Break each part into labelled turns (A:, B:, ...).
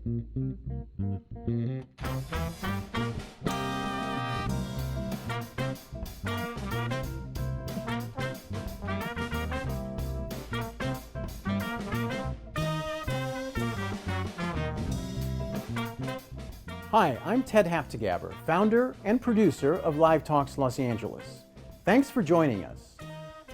A: Hi, I'm Ted Haftegabber, founder and producer of Live Talks Los Angeles. Thanks for joining us.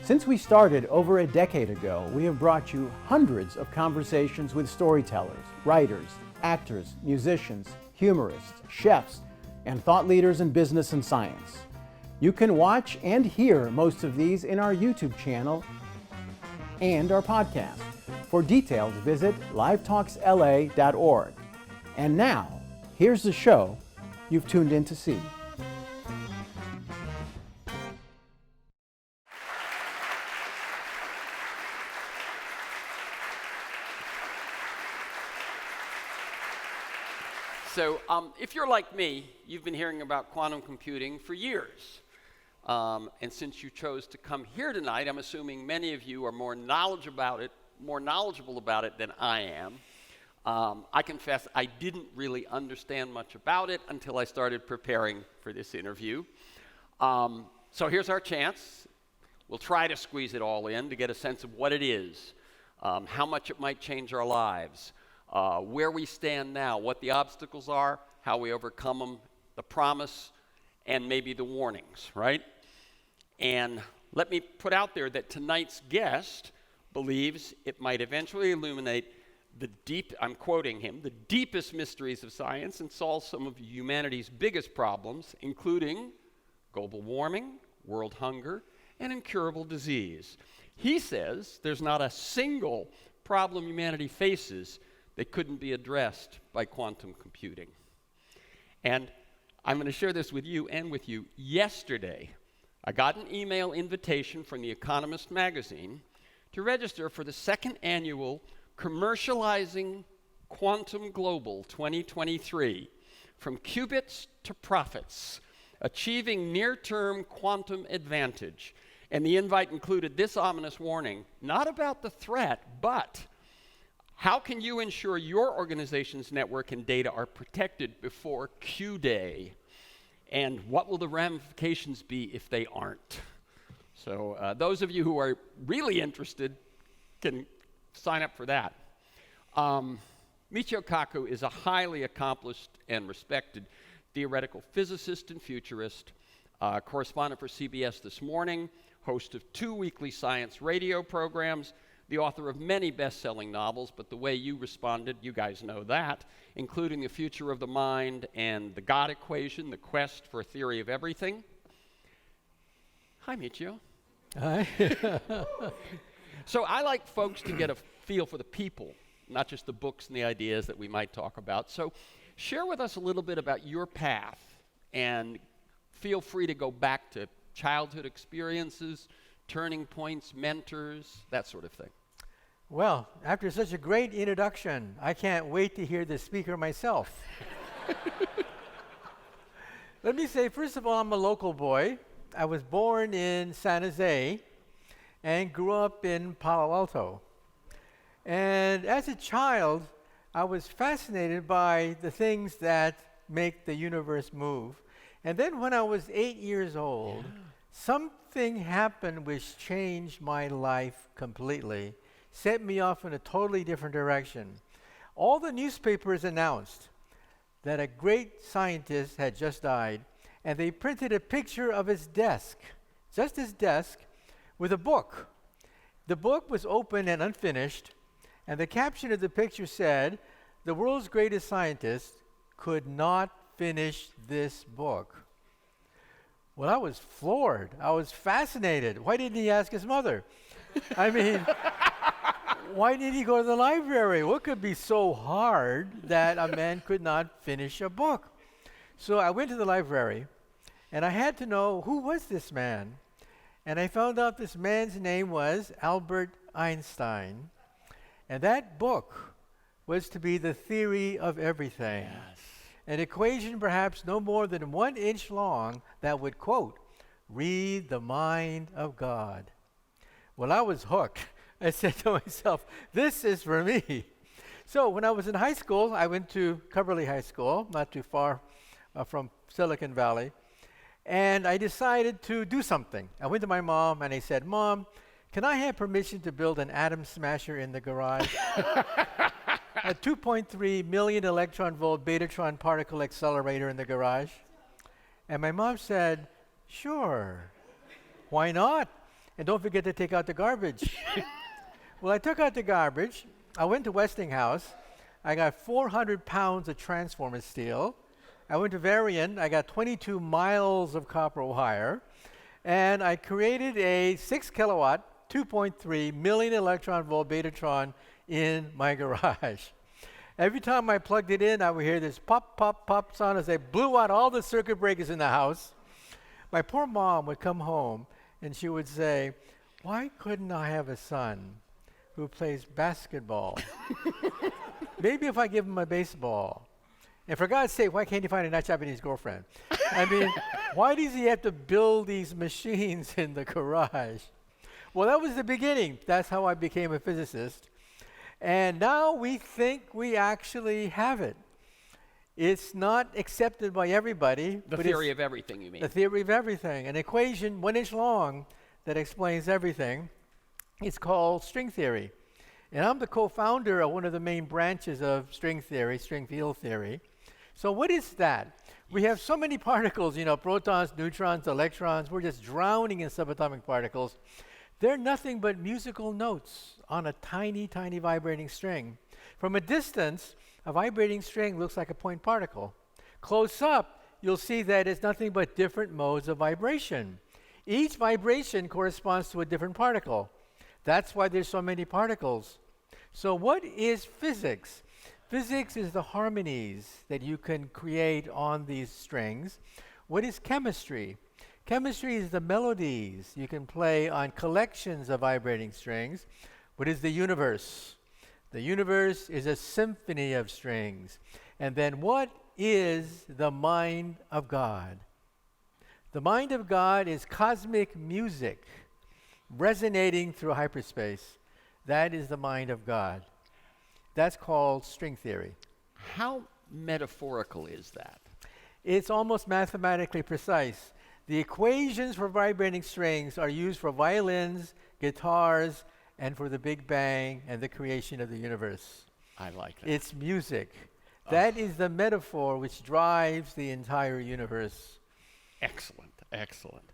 A: Since we started over a decade ago, we have brought you hundreds of conversations with storytellers, writers, actors, musicians, humorists, chefs, and thought leaders in business and science. You can watch and hear most of these in our YouTube channel and our podcast. For details, visit livetalksla.org. And now, here's the show you've tuned in to see.
B: So if you're like me, you've been hearing about quantum computing for years. And since you chose to come here tonight, I'm assuming many of you are more knowledgeable about it than I am. I confess I didn't really understand much about it until I started preparing for this interview. So here's our chance. We'll try to squeeze it all in to get a sense of what it is, how much it might change our lives, where we stand now, what the obstacles are, how we overcome them, the promise, and maybe the warnings, right? And let me put out there that tonight's guest believes it might eventually illuminate I'm quoting him, the deepest mysteries of science and solve some of humanity's biggest problems, including global warming, world hunger, and incurable disease. He says there's not a single problem humanity faces that couldn't be addressed by quantum computing. And I'm going to share this with you and with you. Yesterday, I got an email invitation from The Economist magazine to register for the second annual Commercializing Quantum Global 2023, From Qubits to Profits, Achieving Near-Term Quantum Advantage. And the invite included this ominous warning, not about the threat, but how can you ensure your organization's network and data are protected before Q-Day? And what will the ramifications be if they aren't? So those of you who are really interested can sign up for that. Michio Kaku is a highly accomplished and respected theoretical physicist and futurist, correspondent for CBS This Morning, host of 2 weekly science radio programs, the author of many best-selling novels, but the way you responded, you guys know that, including The Future of the Mind and The God Equation, The Quest for a Theory of Everything. Hi, Michio.
C: Hi.
B: So I like folks to get a feel for the people, not just the books and the ideas that we might talk about. So share with us a little bit about your path, and feel free to go back to childhood experiences, turning points, mentors, that sort of thing.
C: Well, after such a great introduction, I can't wait to hear the speaker myself. Let me say, first of all, I'm a local boy. I was born in San Jose and grew up in Palo Alto. And as a child, I was fascinated by the things that make the universe move. And then when I was 8 years old, something happened which changed my life completely, set me off in a totally different direction. All the newspapers announced that a great scientist had just died, and they printed a picture of his desk, just his desk, with a book. The book was open and unfinished, and the caption of the picture said, "The world's greatest scientist could not finish this book." Well, I was floored. I was fascinated. Why didn't he ask his mother? I mean, why didn't he go to the library? What could be so hard that a man could not finish a book? So I went to the library, and I had to know, who was this man? And I found out this man's name was Albert Einstein. And that book was to be the theory of everything.
B: Yes.
C: An equation perhaps no more than 1 inch long that would, quote, read the mind of God. Well, I was hooked. I said to myself, this is for me. So when I was in high school, I went to Coverly High School, not too far from Silicon Valley, and I decided to do something. I went to my mom and I said, Mom, can I have permission to build an atom smasher in the garage? A 2.3 million electron volt betatron particle accelerator in the garage? And my mom said, sure, why not? And don't forget to take out the garbage. Well, I took out the garbage. I went to Westinghouse. I got 400 pounds of transformer steel. I went to Varian. I got 22 miles of copper wire. And I created a 6 kilowatt, 2.3 million electron volt betatron in my garage. Every time I plugged it in, I would hear this pop, pop, pop sound as I blew out all the circuit breakers in the house. My poor mom would come home and she would say, why couldn't I have a son who plays basketball? Maybe if I give him a baseball. And for God's sake, why can't he find a nice Japanese girlfriend? I mean, why does he have to build these machines in the garage? Well, that was the beginning. That's how I became a physicist. And now we think we actually have it. It's not accepted by everybody.
B: The theory of everything, you mean?
C: The theory of everything. An equation 1 inch long that explains everything. It's called string theory. And I'm the co-founder of one of the main branches of string theory, string field theory. So what is that? We have so many particles, protons, neutrons, electrons. We're just drowning in subatomic particles. They're nothing but musical notes on a tiny, tiny vibrating string. From a distance, a vibrating string looks like a point particle. Close up, you'll see that it's nothing but different modes of vibration. Each vibration corresponds to a different particle. That's why there's so many particles. So what is physics? Physics is the harmonies that you can create on these strings. What is chemistry? Chemistry is the melodies you can play on collections of vibrating strings. What is the universe? The universe is a symphony of strings. And then what is the mind of God? The mind of God is cosmic music resonating through hyperspace. That is the mind of God. That's called string theory.
B: How metaphorical is that?
C: It's almost mathematically precise. The equations for vibrating strings are used for violins, guitars, and for the Big Bang and the creation of the universe.
B: I like that.
C: It's music. That is the metaphor which drives the entire universe.
B: Excellent, excellent.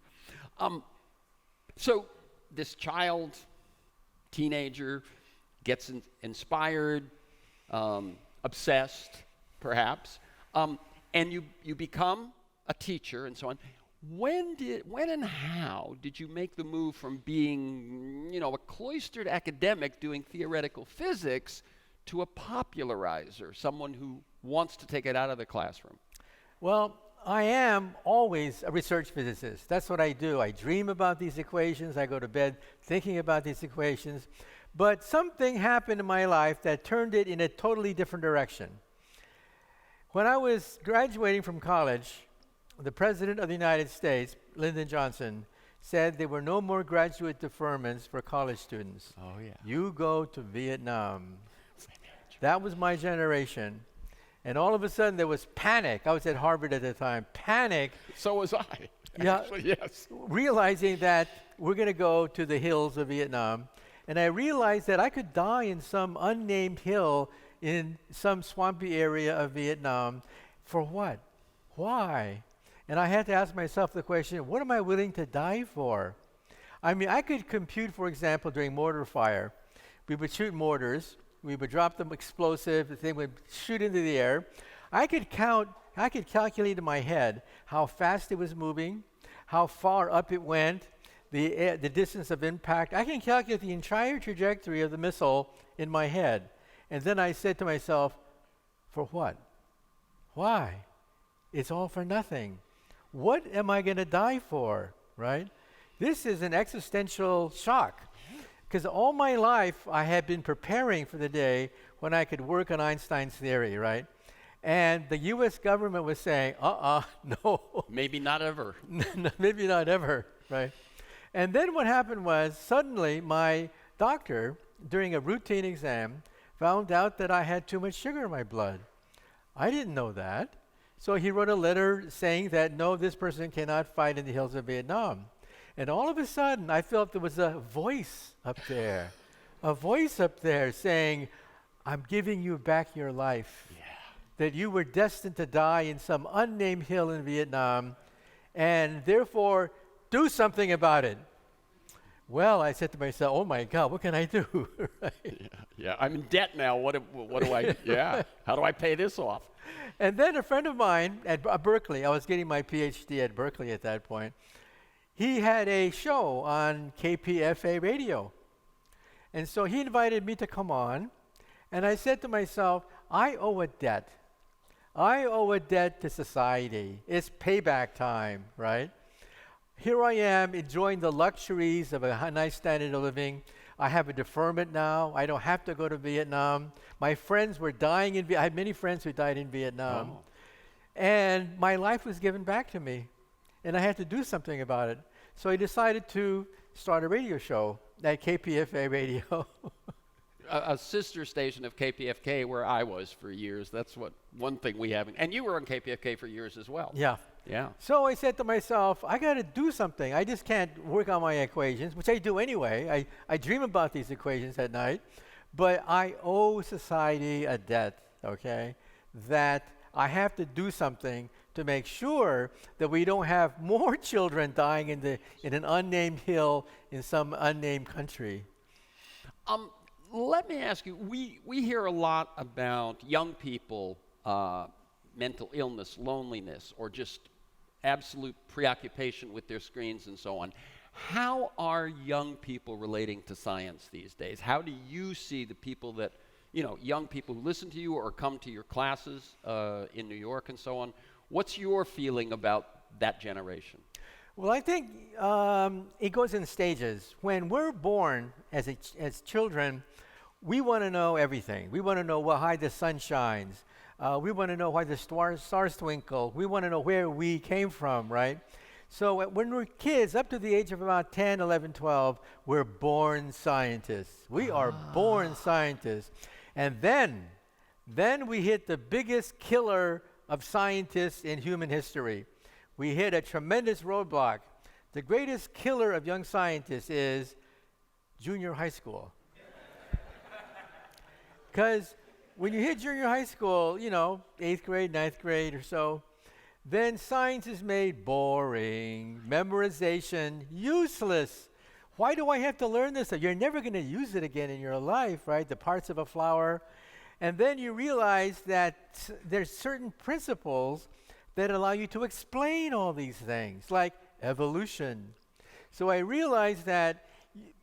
B: So this child, teenager, gets inspired, obsessed, perhaps, and you become a teacher and so on. When and how did you make the move from being, a cloistered academic doing theoretical physics to a popularizer, someone who wants to take it out of the classroom?
C: Well, I am always a research physicist. That's what I do. I dream about these equations. I go to bed thinking about these equations. But something happened in my life that turned it in a totally different direction. When I was graduating from college, the President of the United States, Lyndon Johnson, said there were no more graduate deferments for college students.
B: Oh, yeah.
C: You go to Vietnam. That was my generation. And all of a sudden, there was panic. I was at Harvard at the time. Panic.
B: So was I.
C: Yeah,
B: Actually, yes.
C: Realizing that we're going to go to the hills of Vietnam. And I realized that I could die in some unnamed hill in some swampy area of Vietnam. For what? Why? And I had to ask myself the question, what am I willing to die for? I mean, I could compute, for example, during mortar fire. We would shoot mortars. We would drop them explosive. The thing would shoot into the air. I could calculate in my head how fast it was moving, how far up it went, the distance of impact. I can calculate the entire trajectory of the missile in my head. And then I said to myself, for what? Why? It's all for nothing. What am I going to die for, right? This is an existential shock. Because all my life, I had been preparing for the day when I could work on Einstein's theory, right? And the U.S. government was saying, no.
B: Maybe not ever.
C: Maybe not ever, right? And then what happened was, suddenly my doctor, during a routine exam, found out that I had too much sugar in my blood. I didn't know that. So he wrote a letter saying that, no, this person cannot fight in the hills of Vietnam. And all of a sudden, I felt there was a voice up there, saying, I'm giving you back your life. Yeah. That you were destined to die in some unnamed hill in Vietnam, and therefore, do something about it. Well, I said to myself, oh my God, what can I do? Right?
B: Yeah, I'm in debt now. What do I, how do I pay this off?
C: And then a friend of mine at Berkeley, I was getting my PhD at Berkeley at that point, he had a show on KPFA radio. And so he invited me to come on, and I said to myself, I owe a debt. I owe a debt to society. It's payback time, right? Here I am enjoying the luxuries of a nice standard of living. I have a deferment now. I don't have to go to Vietnam. My friends were dying in Vietnam. I had many friends who died in Vietnam. Oh. And my life was given back to me. And I had to do something about it. So I decided to start a radio show at KPFA Radio.
B: A sister station of KPFK where I was for years. That's one thing we have. And you were on KPFK for years as well.
C: Yeah.
B: Yeah.
C: So I said to myself, I got to do something. I just can't work on my equations, which I do anyway. I dream about these equations at night. But I owe society a debt, okay, that I have to do something to make sure that we don't have more children dying in an unnamed hill in some unnamed country.
B: Let me ask you, we hear a lot about young people, mental illness, loneliness, or just absolute preoccupation with their screens and so on. How are young people relating to science these days? How do you see the people that, young people who listen to you or come to your classes in New York and so on? What's your feeling about that generation?
C: Well, I think it goes in stages. When we're born as children, we want to know everything. We want to know how the sun shines. We want to know why the stars twinkle. We want to know where we came from, right? So when we're kids, up to the age of about 10, 11, 12, we're born scientists. We are born scientists. And then we hit the biggest killer of scientists in human history. We hit a tremendous roadblock. The greatest killer of young scientists is junior high school. Because when you hit junior high school, 8th grade, 9th grade or so, then science is made boring, memorization useless. Why do I have to learn this? You're never going to use it again in your life, right? The parts of a flower. And then you realize that there's certain principles that allow you to explain all these things, like evolution. So I realized that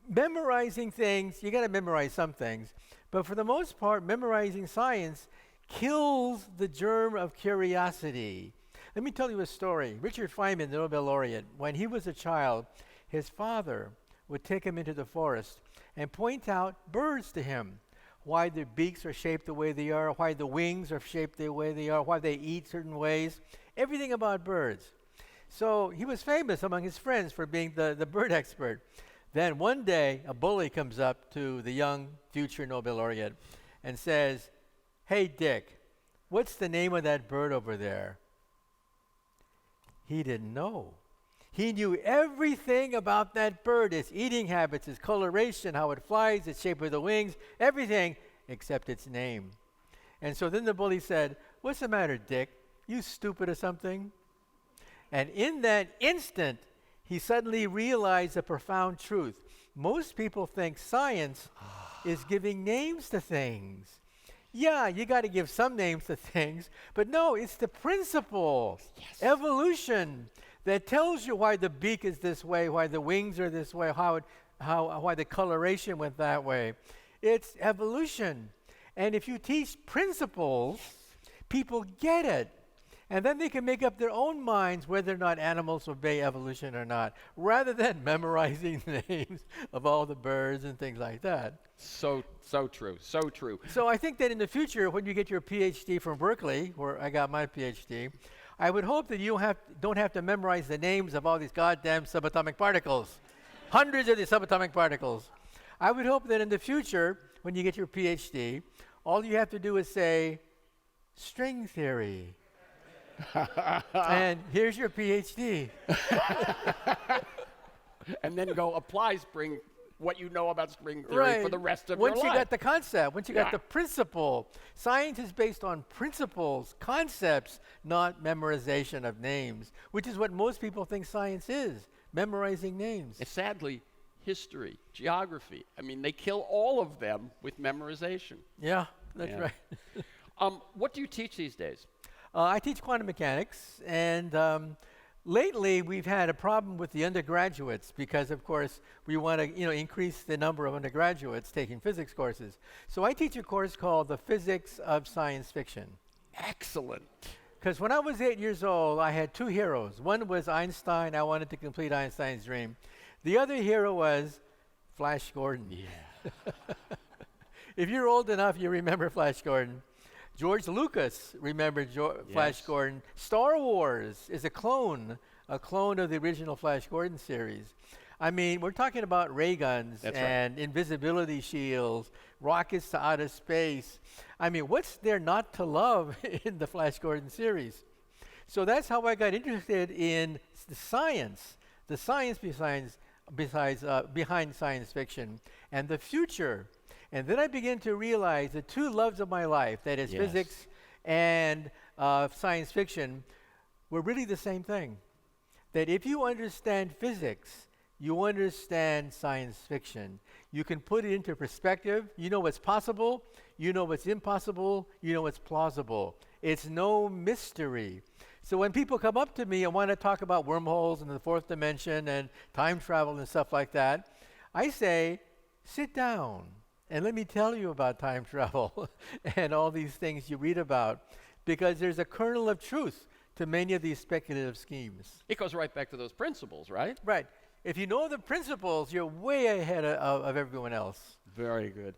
C: memorizing things, you got to memorize some things, but for the most part, memorizing science kills the germ of curiosity. Let me tell you a story. Richard Feynman, the Nobel laureate, when he was a child, his father would take him into the forest and point out birds to him. Why their beaks are shaped the way they are, why the wings are shaped the way they are, why they eat certain ways, everything about birds. So he was famous among his friends for being the bird expert. Then one day, a bully comes up to the young future Nobel laureate and says, "Hey, Dick, what's the name of that bird over there?" He didn't know. He knew everything about that bird, its eating habits, its coloration, how it flies, its shape of the wings, everything except its name. And so then the bully said, "What's the matter, Dick? You stupid or something?" And in that instant, he suddenly realized a profound truth. Most people think science is giving names to things. Yeah, you got to give some names to things, but no, it's the principle, evolution, that tells you why the beak is this way, why the wings are this way, why the coloration went that way. It's evolution. And if you teach principles, people get it. And then they can make up their own minds whether or not animals obey evolution or not, rather than memorizing the names of all the birds and things like that.
B: So true, so true.
C: So I think that in the future, when you get your PhD from Berkeley, where I got my PhD, I would hope that you don't have to memorize the names of all these goddamn subatomic particles, hundreds of these subatomic particles. I would hope that in the future, when you get your PhD, all you have to do is say, string theory. And here's your PhD.
B: And then go apply what you know about string theory for the rest of your life.
C: Once you got the concept, once you got the principle. Science is based on principles, concepts, not memorization of names, which is what most people think science is, memorizing names.
B: And sadly, history, geography, I mean, they kill all of them with memorization.
C: Yeah, that's right.
B: What do you teach these days?
C: I teach quantum mechanics, and lately we've had a problem with the undergraduates because, of course, we want to increase the number of undergraduates taking physics courses. So I teach a course called The Physics of Science Fiction.
B: Excellent.
C: Because when I was 8 years old, I had two heroes. One was Einstein. I wanted to complete Einstein's dream. The other hero was Flash Gordon.
B: Yeah.
C: If you're old enough, you remember Flash Gordon. George Lucas remembered Flash Gordon. Star Wars is a clone of the original Flash Gordon series. I mean, we're talking about ray guns and invisibility shields, rockets to outer space. I mean, what's there not to love in the Flash Gordon series? So that's how I got interested in the science behind science fiction and the future. And then I began to realize the two loves of my life, that is physics and science fiction, were really the same thing. That if you understand physics, you understand science fiction. You can put it into perspective. You know what's possible. You know what's impossible. You know what's plausible. It's no mystery. So when people come up to me and want to talk about wormholes and the fourth dimension and time travel and stuff like that, I say, sit down. And let me tell you about time travel and all these things you read about, because there's a kernel of truth to many of these speculative schemes.
B: It goes right back to those principles, right?
C: Right. If you know the principles, you're way ahead of everyone else.
B: Very good.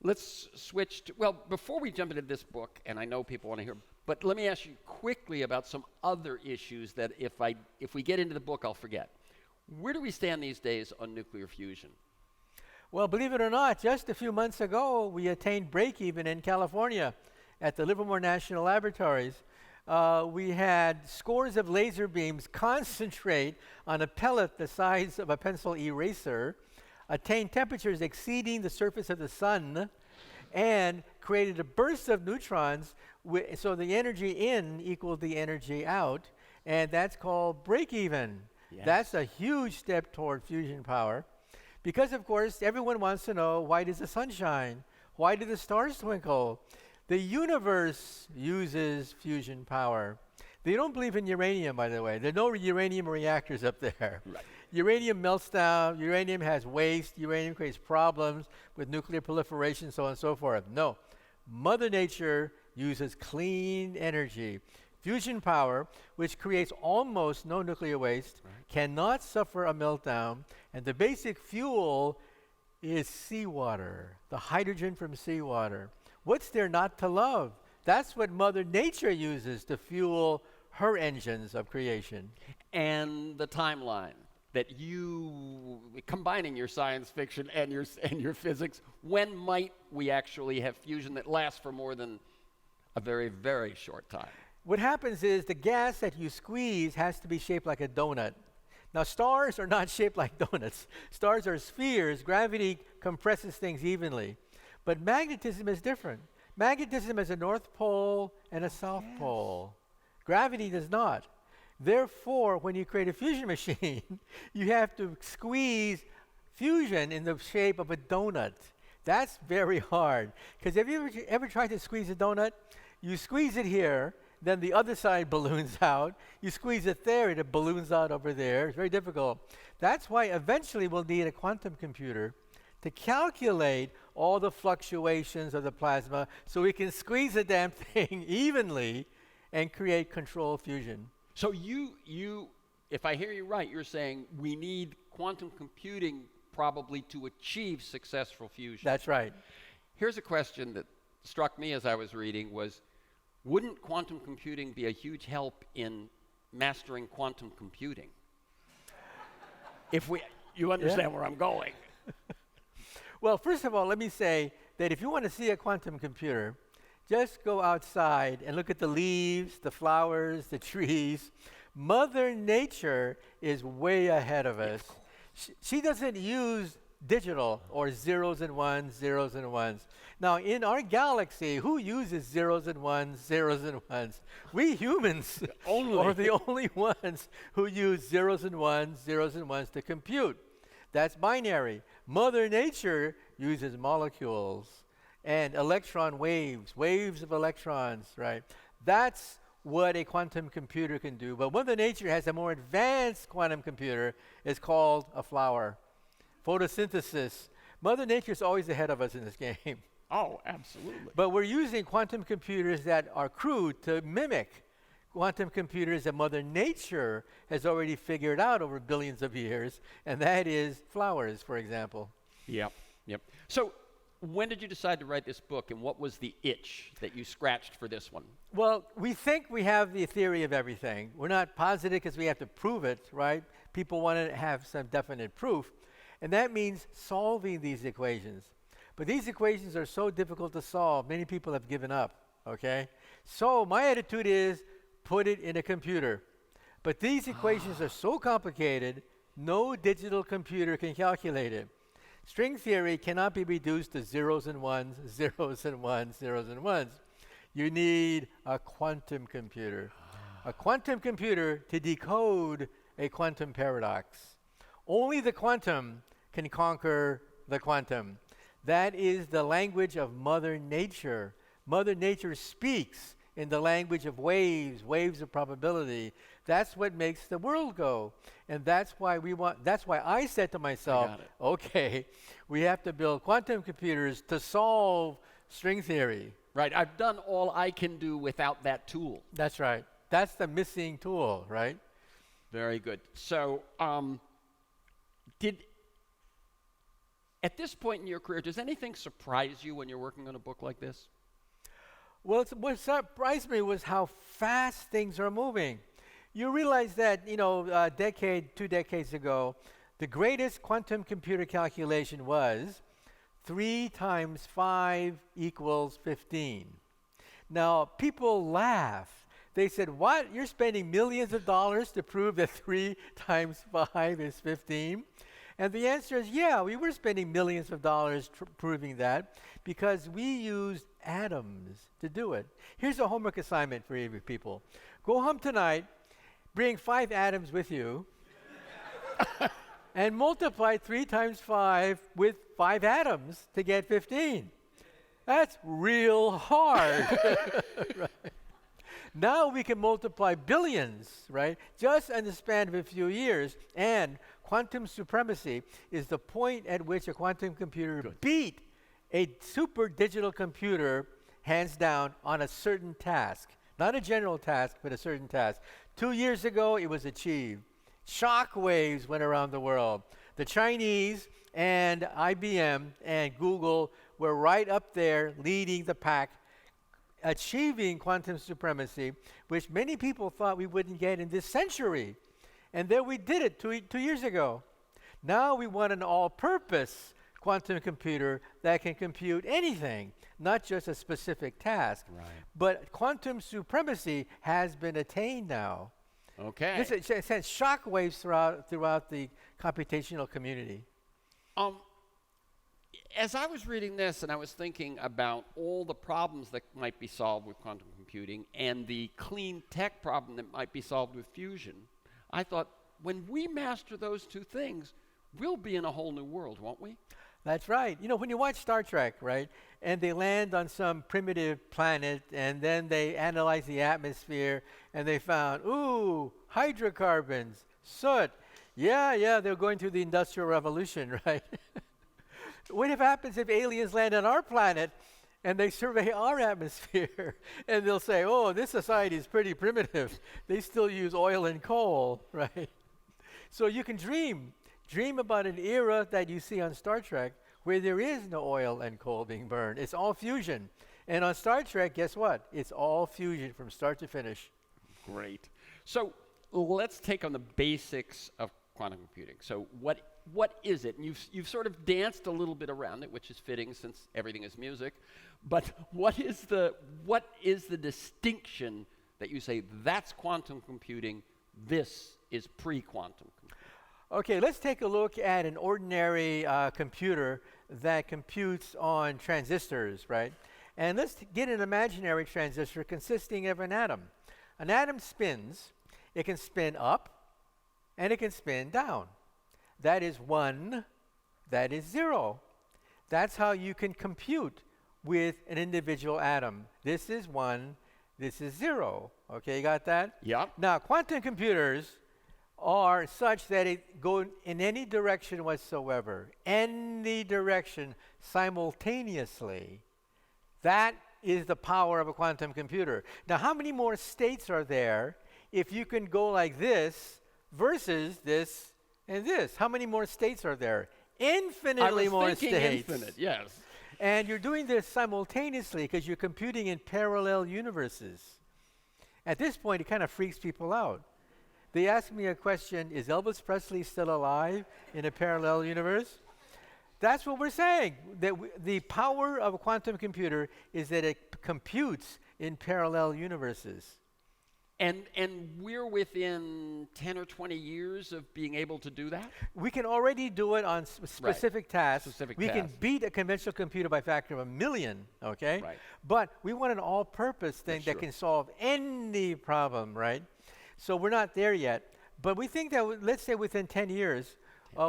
B: Let's switch to, well, before we jump into this book, and I know people want to hear, but let me ask you quickly about some other issues that if we get into the book, I'll forget. Where do we stand these days on nuclear fusion?
C: Well, believe it or not, just a few months ago, we attained break-even in California at the Livermore National Laboratories. We had scores of laser beams concentrate on a pellet the size of a pencil eraser, attain temperatures exceeding the surface of the sun, and created a burst of neutrons, so the energy in equaled the energy out, and that's called break-even.
B: Yes.
C: That's a huge step toward fusion power. Because, of course, everyone wants to know, why does the sun shine? Why do the stars twinkle? The universe uses fusion power. They don't believe in uranium, by the way. There are no uranium reactors up there.
B: Right.
C: Uranium melts down. Uranium has waste. Uranium creates problems with nuclear proliferation, so on and so forth. No. Mother Nature uses clean energy. Fusion power, which creates almost no nuclear waste, cannot suffer a meltdown, and the basic fuel is seawater, the hydrogen from seawater. What's there not to love? That's what Mother Nature uses to fuel her engines of creation.
B: And the timeline that you, combining your science fiction and your physics, when might we actually have fusion that lasts for more than a very, very short time?
C: What happens is the gas that you squeeze has to be shaped like a donut. Now, stars are not shaped like donuts. Stars are spheres. Gravity compresses things evenly. But magnetism is different. Magnetism has a north pole and a south pole. Gravity does not. Therefore, when you create a fusion machine, you have to squeeze fusion in the shape of a donut. That's very hard. Because have you ever tried to squeeze a donut? You squeeze it here, then the other side balloons out. You squeeze it there, and it balloons out over there. It's very difficult. That's why eventually we'll need a quantum computer to calculate all the fluctuations of the plasma so we can squeeze the damn thing evenly and create controlled fusion.
B: So you, if I hear you right, you're saying we need quantum computing probably to achieve successful fusion.
C: That's right.
B: Here's a question that struck me as I was reading was, wouldn't quantum computing be a huge help in mastering quantum computing? You understand where I'm going.
C: Well, first of all, let me say that if you want to see a quantum computer, just go outside and look at the leaves, the flowers, the trees. Mother Nature is way ahead of us. She doesn't use digital or zeros and ones, zeros and ones. Now, in our galaxy, who uses zeros and ones, zeros and ones? We humans are the only ones who use zeros and ones to compute. That's binary. Mother Nature uses molecules and electron waves, waves of electrons, right? That's what a quantum computer can do. But Mother Nature has a more advanced quantum computer. It's called a flower. Photosynthesis. Mother Nature is always ahead of us in this game.
B: Oh, absolutely.
C: But we're using quantum computers that are crude to mimic quantum computers that Mother Nature has already figured out over billions of years, and that is flowers, for example.
B: Yep. So when did you decide to write this book, and what was the itch that you scratched for this one?
C: Well, we think we have the theory of everything. We're not positive because we have to prove it, right? People want to have some definite proof, and that means solving these equations. But these equations are so difficult to solve, many people have given up, okay? So my attitude is, put it in a computer. But these equations are so complicated, no digital computer can calculate it. String theory cannot be reduced to zeros and ones, zeros and ones, zeros and ones. You need a quantum computer. A quantum computer to decode a quantum paradox. Only the quantum can conquer the quantum. That is the language of Mother Nature. Mother Nature speaks in the language of waves, waves of probability. That's what makes the world go. And that's why I said to myself, okay, we have to build quantum computers to solve string theory.
B: Right, I've done all I can do without that tool.
C: That's right. That's the missing tool, right?
B: Very good. So, at this point in your career, does anything surprise you when you're working on a book like this?
C: Well, what surprised me was how fast things are moving. You realize that, a decade, 2 decades ago, the greatest quantum computer calculation was 3 times 5 equals 15. Now, people laugh. They said, what? You're spending millions of dollars to prove that 3 times 5 is 15? And the answer is, yeah, we were spending millions of dollars proving that because we used atoms to do it. Here's a homework assignment for you people. Go home tonight, bring 5 atoms with you, and multiply 3 times 5 with 5 atoms to get 15. That's real hard. Right? Now we can multiply billions, right? Just in the span of a few years. And quantum supremacy is the point at which a quantum computer beat a super digital computer, hands down, on a certain task. Not a general task, but a certain task. 2 years ago, it was achieved. Shock waves went around the world. The Chinese and IBM and Google were right up there leading the pack, achieving quantum supremacy, which many people thought we wouldn't get in this century. And then we did it 2 years ago. Now we want an all-purpose quantum computer that can compute anything, not just a specific task.
B: Right.
C: But quantum supremacy has been attained now.
B: Okay.
C: This sends shock waves throughout the computational community.
B: As I was reading this and I was thinking about all the problems that might be solved with quantum computing and the clean tech problem that might be solved with fusion, I thought, when we master those 2 things, we'll be in a whole new world, won't we?
C: That's right. When you watch Star Trek, right, and they land on some primitive planet, and then they analyze the atmosphere, and they found, ooh, hydrocarbons, soot. Yeah, they're going through the Industrial Revolution, right? What happens if aliens land on our planet and they survey our atmosphere and they'll say, oh, this society is pretty primitive. They still use oil and coal, right? So you can dream about an era that you see on Star Trek where there is no oil and coal being burned. It's all fusion. And on Star Trek, guess what? It's all fusion from start to finish.
B: Great. So let's take on the basics of quantum computing. So what what is it? And you've sort of danced a little bit around it, which is fitting since everything is music. But what is the distinction that you say that's quantum computing, this is pre-quantum computing?
C: Okay, let's take a look at an ordinary computer that computes on transistors, right? And let's get an imaginary transistor consisting of an atom. An atom spins. It can spin up, and it can spin down. That is 1, that is 0. That's how you can compute with an individual atom. This is 1, this is 0. Okay, you got that?
B: Yep.
C: Now, quantum computers are such that it go in any direction whatsoever, any direction simultaneously. That is the power of a quantum computer. Now, how many more states are there if you can go like this versus this and this? How many more states are there? Infinitely more states.
B: Infinite, yes.
C: And you're doing this simultaneously because you're computing in parallel universes. At this point, it kind of freaks people out. They ask me a question, is Elvis Presley still alive in a parallel universe? That's what we're saying. That the power of a quantum computer is that it computes in parallel universes.
B: And we're within 10 or 20 years of being able to do that?
C: We can already do it on specific tasks. We can
B: tasks.
C: beat a conventional computer by a factor of 1,000,000, okay?
B: Right.
C: But we want an all-purpose thing that can solve any problem, right? So we're not there yet. But we think that, let's say within 10 years,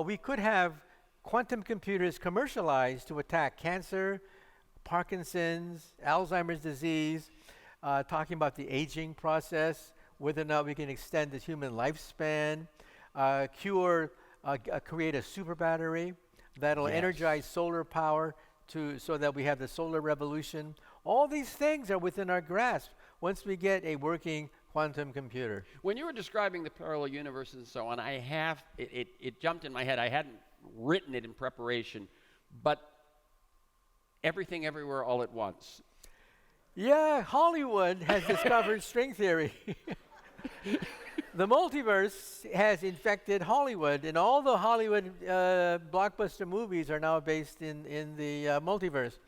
C: we could have quantum computers commercialized to attack cancer, Parkinson's, Alzheimer's disease, talking about the aging process, whether or not we can extend the human lifespan, create a super battery that'll energize solar power so that we have the solar revolution. All these things are within our grasp once we get a working quantum computer.
B: When you were describing the parallel universes and so on, it jumped in my head. I hadn't written it in preparation, but everything everywhere all at once.
C: Yeah, Hollywood has discovered string theory. The multiverse has infected Hollywood, and all the Hollywood blockbuster movies are now based in the multiverse.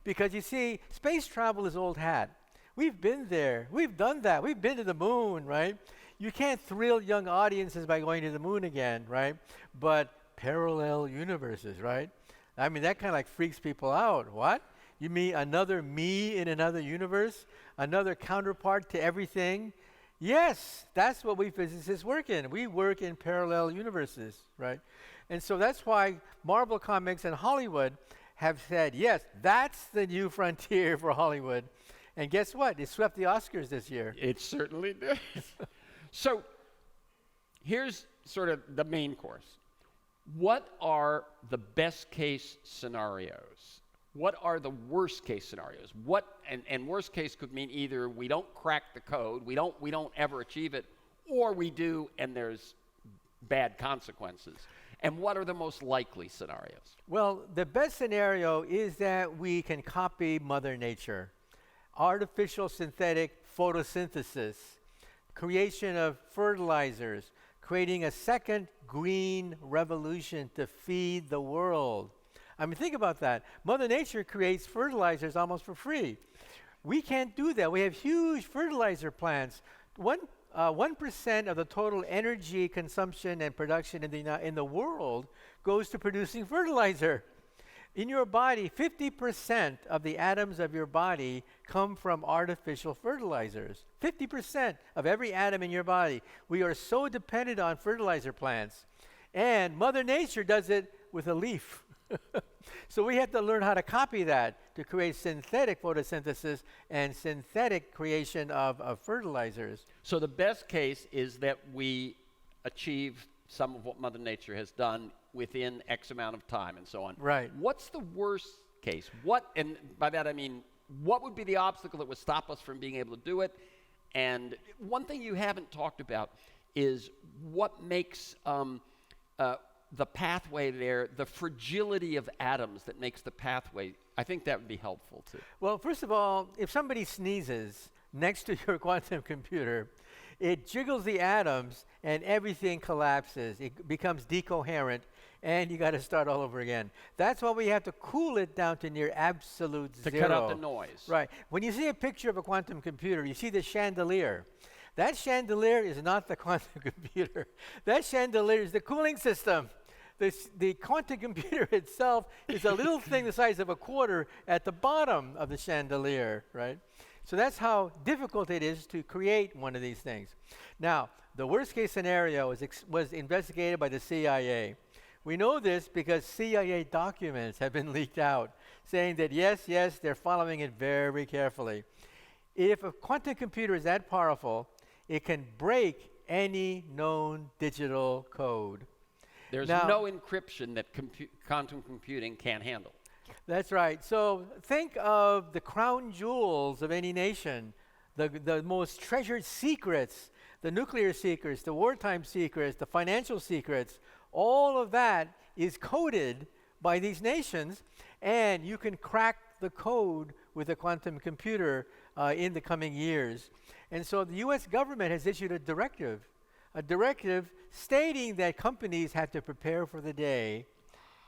C: Because you see, space travel is old hat. We've been there. We've done that. We've been to the moon, right? You can't thrill young audiences by going to the moon again, right? But parallel universes, right? I mean, that kind of like freaks people out. What? You mean another me in another universe? Another counterpart to everything? Yes, that's what we physicists work in. We work in parallel universes, right? And so that's why Marvel Comics and Hollywood have said, yes, that's the new frontier for Hollywood. And guess what? It swept the Oscars this year.
B: It certainly did. So here's sort of the main course. What are the best case scenarios? What are the worst case scenarios? And worst case could mean either we don't crack the code, we don't ever achieve it, or we do and there's bad consequences. And what are the most likely scenarios?
C: Well, the best scenario is that we can copy Mother Nature. Artificial synthetic photosynthesis, creation of fertilizers, creating a second green revolution to feed the world. I mean, think about that. Mother Nature creates fertilizers almost for free. We can't do that. We have huge fertilizer plants. 1% of the total energy consumption and production in the world goes to producing fertilizer. In your body, 50% of the atoms of your body come from artificial fertilizers. 50% of every atom in your body. We are so dependent on fertilizer plants. And Mother Nature does it with a leaf. So we have to learn how to copy that to create synthetic photosynthesis and synthetic creation of fertilizers.
B: So the best case is that we achieve some of what Mother Nature has done within X amount of time and so on.
C: Right.
B: What's the worst case? And by that I mean, what would be the obstacle that would stop us from being able to do it? And one thing you haven't talked about is what makes the pathway there, the fragility of atoms that makes the pathway. I think that would be helpful too.
C: Well, first of all, if somebody sneezes next to your quantum computer, it jiggles the atoms and everything collapses. It becomes decoherent and you got to start all over again. That's why we have to cool it down to near absolute
B: To
C: zero.
B: cut out the noise.
C: Right. When you see a picture of a quantum computer, you see the chandelier. That chandelier is not the quantum computer. That chandelier is the cooling system. The quantum computer itself is a little thing the size of a quarter at the bottom of the chandelier, right? So that's how difficult it is to create one of these things. Now, the worst case scenario was investigated by the CIA. We know this because CIA documents have been leaked out saying that yes, they're following it very carefully. If a quantum computer is that powerful, it can break any known digital code.
B: There's
C: Now,
B: no encryption that quantum computing can't handle.
C: That's right. So think of the crown jewels of any nation, the most treasured secrets, the nuclear secrets, the wartime secrets, the financial secrets. All of that is coded by these nations, and you can crack the code with a quantum computer in the coming years. And so the U.S. government has issued a directive stating that companies have to prepare for the day.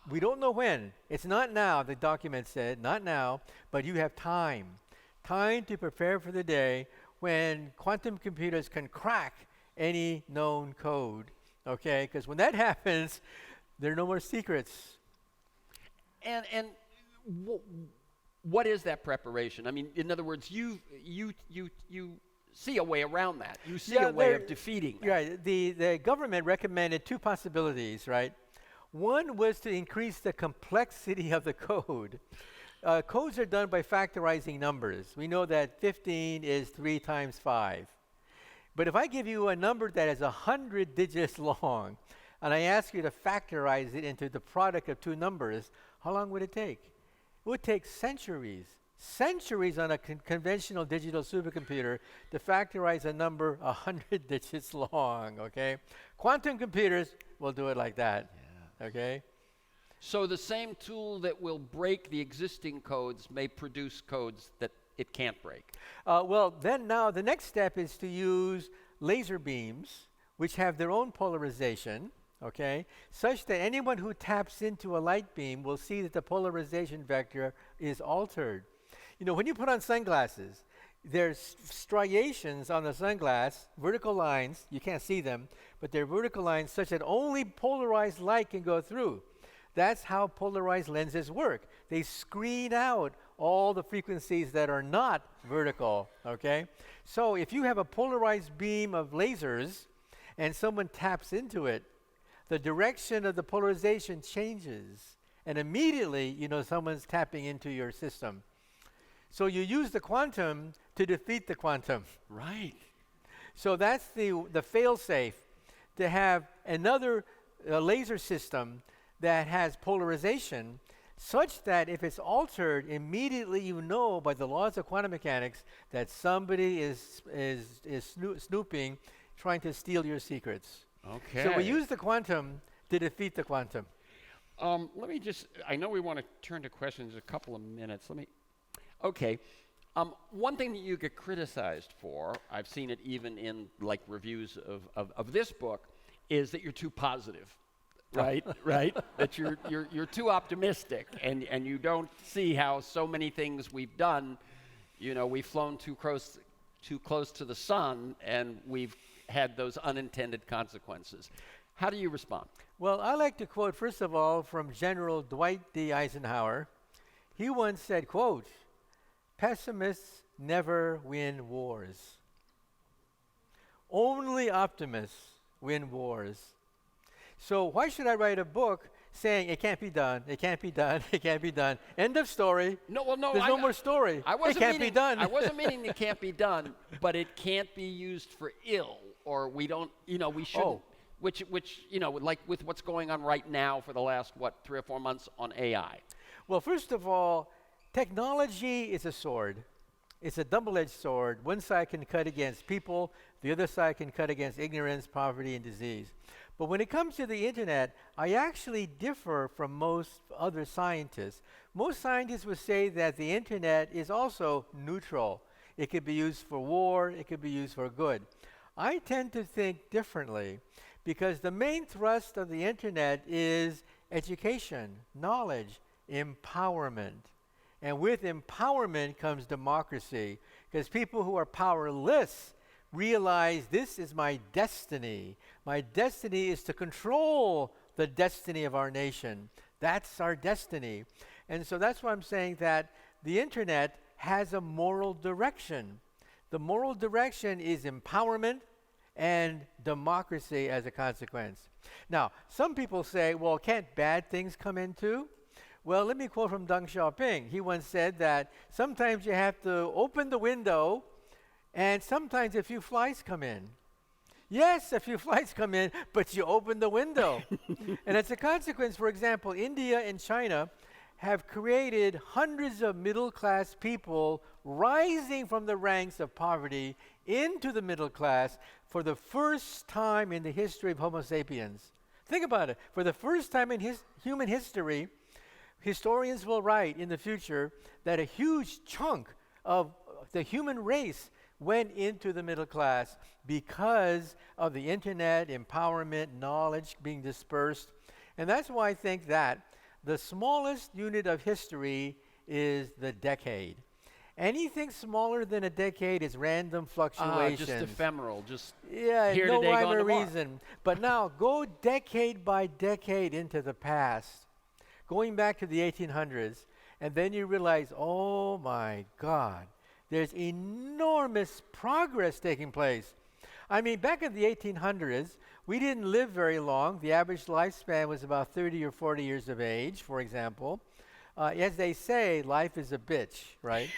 C: We don't know when. It's not now, the document said, not now, but you have time to prepare for the day when quantum computers can crack any known code, okay? Because when that happens, there are no more secrets.
B: And what is that preparation? I mean, in other words, you see a way around that. You see a way of defeating that.
C: Right. The government recommended two possibilities, right? One was to increase the complexity of the code. Codes are done by factorizing numbers. We know that 15 is 3 times 5. But if I give you a number that is 100 digits long, and I ask you to factorize it into the product of two numbers, how long would it take? It would take centuries on a conventional digital supercomputer to factorize a number 100 digits long, okay? Quantum computers will do it like that, okay?
B: So the same tool that will break the existing codes may produce codes that it can't break.
C: Well, then now the next step is to use laser beams, which have their own polarization, okay, such that anyone who taps into a light beam will see that the polarization vector is altered. You know, when you put on sunglasses, there's striations on the sunglass, vertical lines, you can't see them, but they're vertical lines such that only polarized light can go through. That's how polarized lenses work. They screen out all the frequencies that are not vertical, okay? So if you have a polarized beam of lasers and someone taps into it, the direction of the polarization changes, and immediately, you know, someone's tapping into your system. So you use the quantum to defeat the quantum.
B: Right.
C: So that's the fail-safe, to have another laser system that has polarization such that if it's altered, immediately you know by the laws of quantum mechanics that somebody is snooping, trying to steal your secrets.
B: Okay.
C: So we use the quantum to defeat the quantum.
B: Let me just, I know we want to turn to questions in a couple of minutes. Okay. One thing that you get criticized for, I've seen it even in like reviews of this book, is that you're too positive. Right, right. That you're too optimistic, and you don't see how so many things we've done. You know, we've flown too close to the sun, and we've had those unintended consequences. How do you respond?
C: Well, I like to quote, first of all, from General Dwight D. Eisenhower. He once said, quote, "Pessimists never win wars. Only optimists win wars." So why should I write a book saying it can't be done, it can't be done, it can't be done? End of story.
B: No, well, no.
C: There's no more story. It can't be done.
B: I wasn't meaning it can't be done, but it can't be used for ill, or we don't, you know, we shouldn't.
C: Oh.
B: Which, you know, like with what's going on right now for the last, 3 or 4 months on AI.
C: Well, first of all, technology is a sword. It's a double-edged sword. One side can cut against people, the other side can cut against ignorance, poverty, and disease. But when it comes to the internet, I actually differ from most other scientists. Most scientists would say that the internet is also neutral. It could be used for war, it could be used for good. I tend to think differently because the main thrust of the internet is education, knowledge, empowerment. And with empowerment comes democracy, because people who are powerless realize this is my destiny. My destiny is to control the destiny of our nation. That's our destiny. And so that's why I'm saying that the internet has a moral direction. The moral direction is empowerment and democracy as a consequence. Now, some people say, well, can't bad things come in too? Well, let me quote from Deng Xiaoping. He once said that sometimes you have to open the window and sometimes a few flies come in. Yes, a few flies come in, but you open the window. And as a consequence, for example, India and China have created hundreds of middle-class people rising from the ranks of poverty into the middle class for the first time in the history of Homo sapiens. Think about it. For the first time in human history, historians will write in the future that a huge chunk of the human race went into the middle class because of the internet, empowerment, knowledge being dispersed. And that's why I think that the smallest unit of history is the decade. Anything smaller than a decade is random fluctuations.
B: Just ephemeral, just
C: yeah,
B: here
C: no
B: today,
C: rhyme
B: gone
C: or
B: tomorrow.
C: reason. But now go decade by decade into the past, going back to the 1800s, and then you realize, oh my God, there's enormous progress taking place. I mean, back in the 1800s, we didn't live very long. The average lifespan was about 30 or 40 years of age, for example. As they say, life is a bitch, right?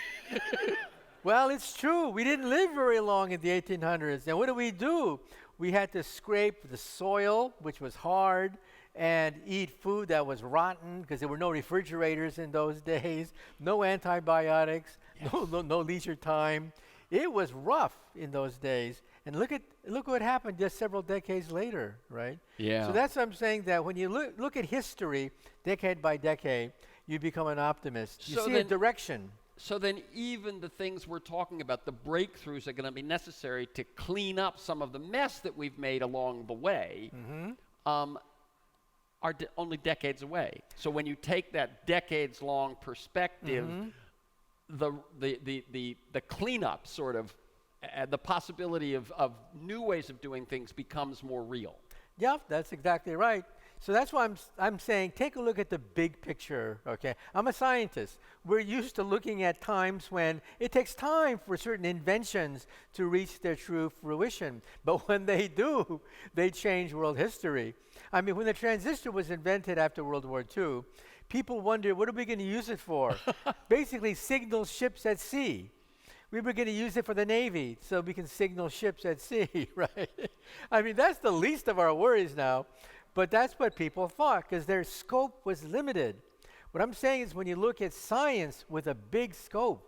C: Well, it's true. We didn't live very long in the 1800s. And what do? We had to scrape the soil, which was hard, and eat food that was rotten because there were no refrigerators in those days, no antibiotics, no leisure time. It was rough in those days. And look what happened just several decades later, right?
B: Yeah.
C: So that's what I'm saying, that when you look at history decade by decade, you become an optimist. You
B: So
C: see a
B: then-
C: direction.
B: So then even the things we're talking about, the breakthroughs are going to be necessary to clean up some of the mess that we've made along the way, are only decades away. So when you take that decades-long perspective, the cleanup sort of, the possibility of new ways of doing things becomes more real.
C: Yep, that's exactly right. So that's why I'm saying take a look at the big picture, okay? I'm a scientist. We're used to looking at times when it takes time for certain inventions to reach their true fruition. But when they do, they change world history. I mean, when the transistor was invented after World War II, people wondered, what are we going to use it for? Basically, signal ships at sea. We were going to use it for the Navy so we can signal ships at sea, right? I mean, that's the least of our worries now. But that's what people thought, because their scope was limited. What I'm saying is when you look at science with a big scope,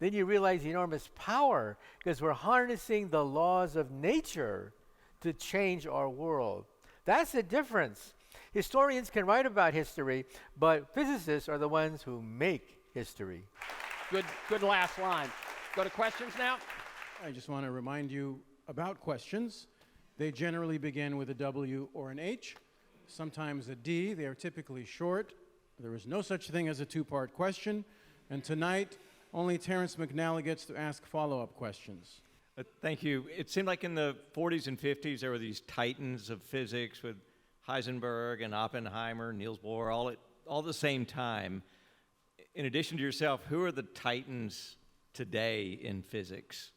C: then you realize enormous power, because we're harnessing the laws of nature to change our world. That's the difference. Historians can write about history, but physicists are the ones who make history.
B: Good last line. Go to questions now.
A: I just want to remind you about questions. They generally begin with a W or an H, sometimes a D. They are typically short. There is no such thing as a two-part question. And tonight, only Terrence McNally gets to ask follow-up questions.
D: Thank you. It seemed like in the 40s and 50s, there were these titans of physics with Heisenberg and Oppenheimer, Niels Bohr, all at the same time. In addition to yourself, who are the titans today in physics?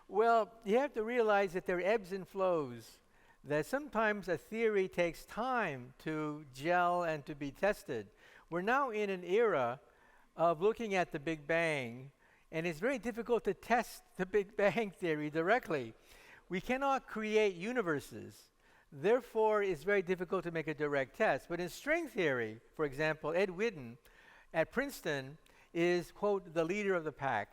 C: Well, you have to realize that there are ebbs and flows, that sometimes a theory takes time to gel and to be tested. We're now in an era of looking at the Big Bang, and it's very difficult to test the Big Bang theory directly. We cannot create universes. Therefore, it's very difficult to make a direct test. But in string theory, for example, Ed Witten at Princeton is, quote, the leader of the pack.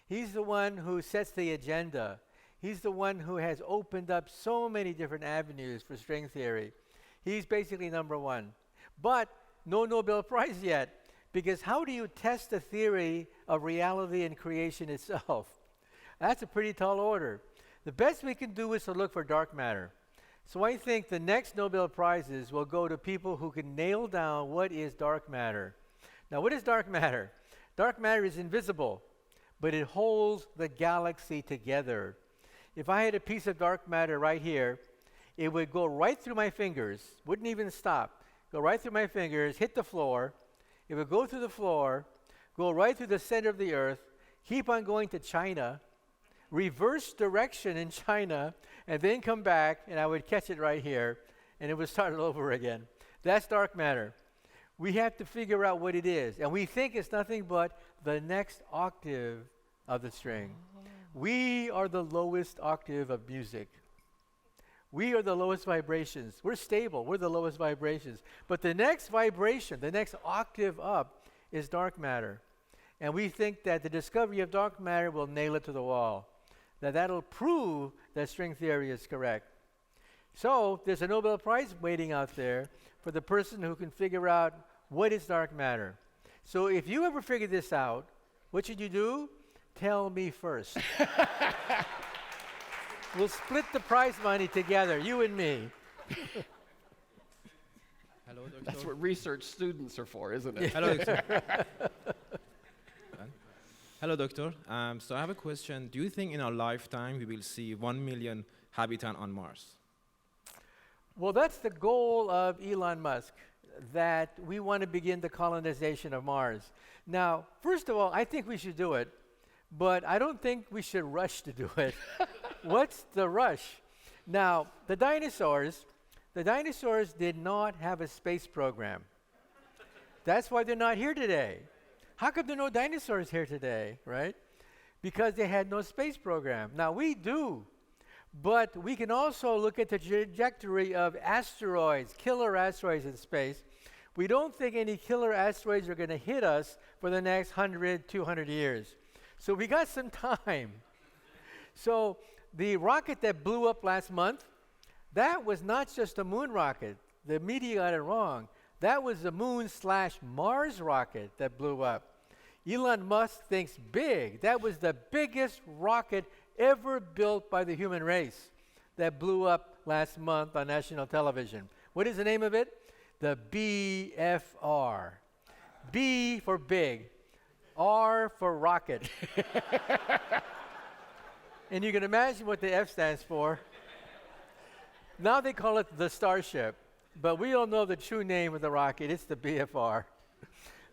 C: He's the one who sets the agenda. He's the one who has opened up so many different avenues for string theory. He's basically number one. But no Nobel Prize yet, because how do you test the theory of reality and creation itself? That's a pretty tall order. The best we can do is to look for dark matter. So I think the next Nobel Prizes will go to people who can nail down what is dark matter. Now, what is dark matter? Dark matter is invisible, but it holds the galaxy together. If I had a piece of dark matter right here, it would go right through my fingers, wouldn't even stop, go right through my fingers, hit the floor. It would go through the floor, go right through the center of the earth, keep on going to China, reverse direction in China, and then come back, and I would catch it right here, and it would start all over again. That's dark matter. We have to figure out what it is, and we think it's nothing but the next octave of the string. We are the lowest octave of music. We are the lowest vibrations. We're stable. We're the lowest vibrations. But the next vibration, the next octave up, is dark matter. And we think that the discovery of dark matter will nail it to the wall, that'll prove that string theory is correct. So there's a Nobel Prize waiting out there for the person who can figure out what is dark matter. So if you ever figure this out, what should you do? Tell me first. We'll split the prize money together, you and me.
E: Hello, Doctor.
B: That's what research students are for, isn't it?
E: Hello, Doctor. Hello, Doctor. So I have a question. Do you think in our lifetime we will see 1 million habitants on Mars?
C: Well, that's the goal of Elon Musk, that we want to begin the colonization of Mars. Now, first of all, I think we should do it, but I don't think we should rush to do it. What's the rush? Now, the dinosaurs did not have a space program. That's why they're not here today. How come there are no dinosaurs here today, right? Because they had no space program. Now, we do, but we can also look at the trajectory of asteroids, killer asteroids in space. We don't think any killer asteroids are going to hit us for the next 100, 200 years. So we got some time. So the rocket that blew up last month, that was not just a moon rocket. The media got it wrong. That was the moon/Mars rocket that blew up. Elon Musk thinks big. That was the biggest rocket ever built by the human race that blew up last month on national television. What is the name of it? The BFR. B for big, R for rocket. And you can imagine what the F stands for. Now they call it the Starship, but we all know the true name of the rocket. It's the BFR.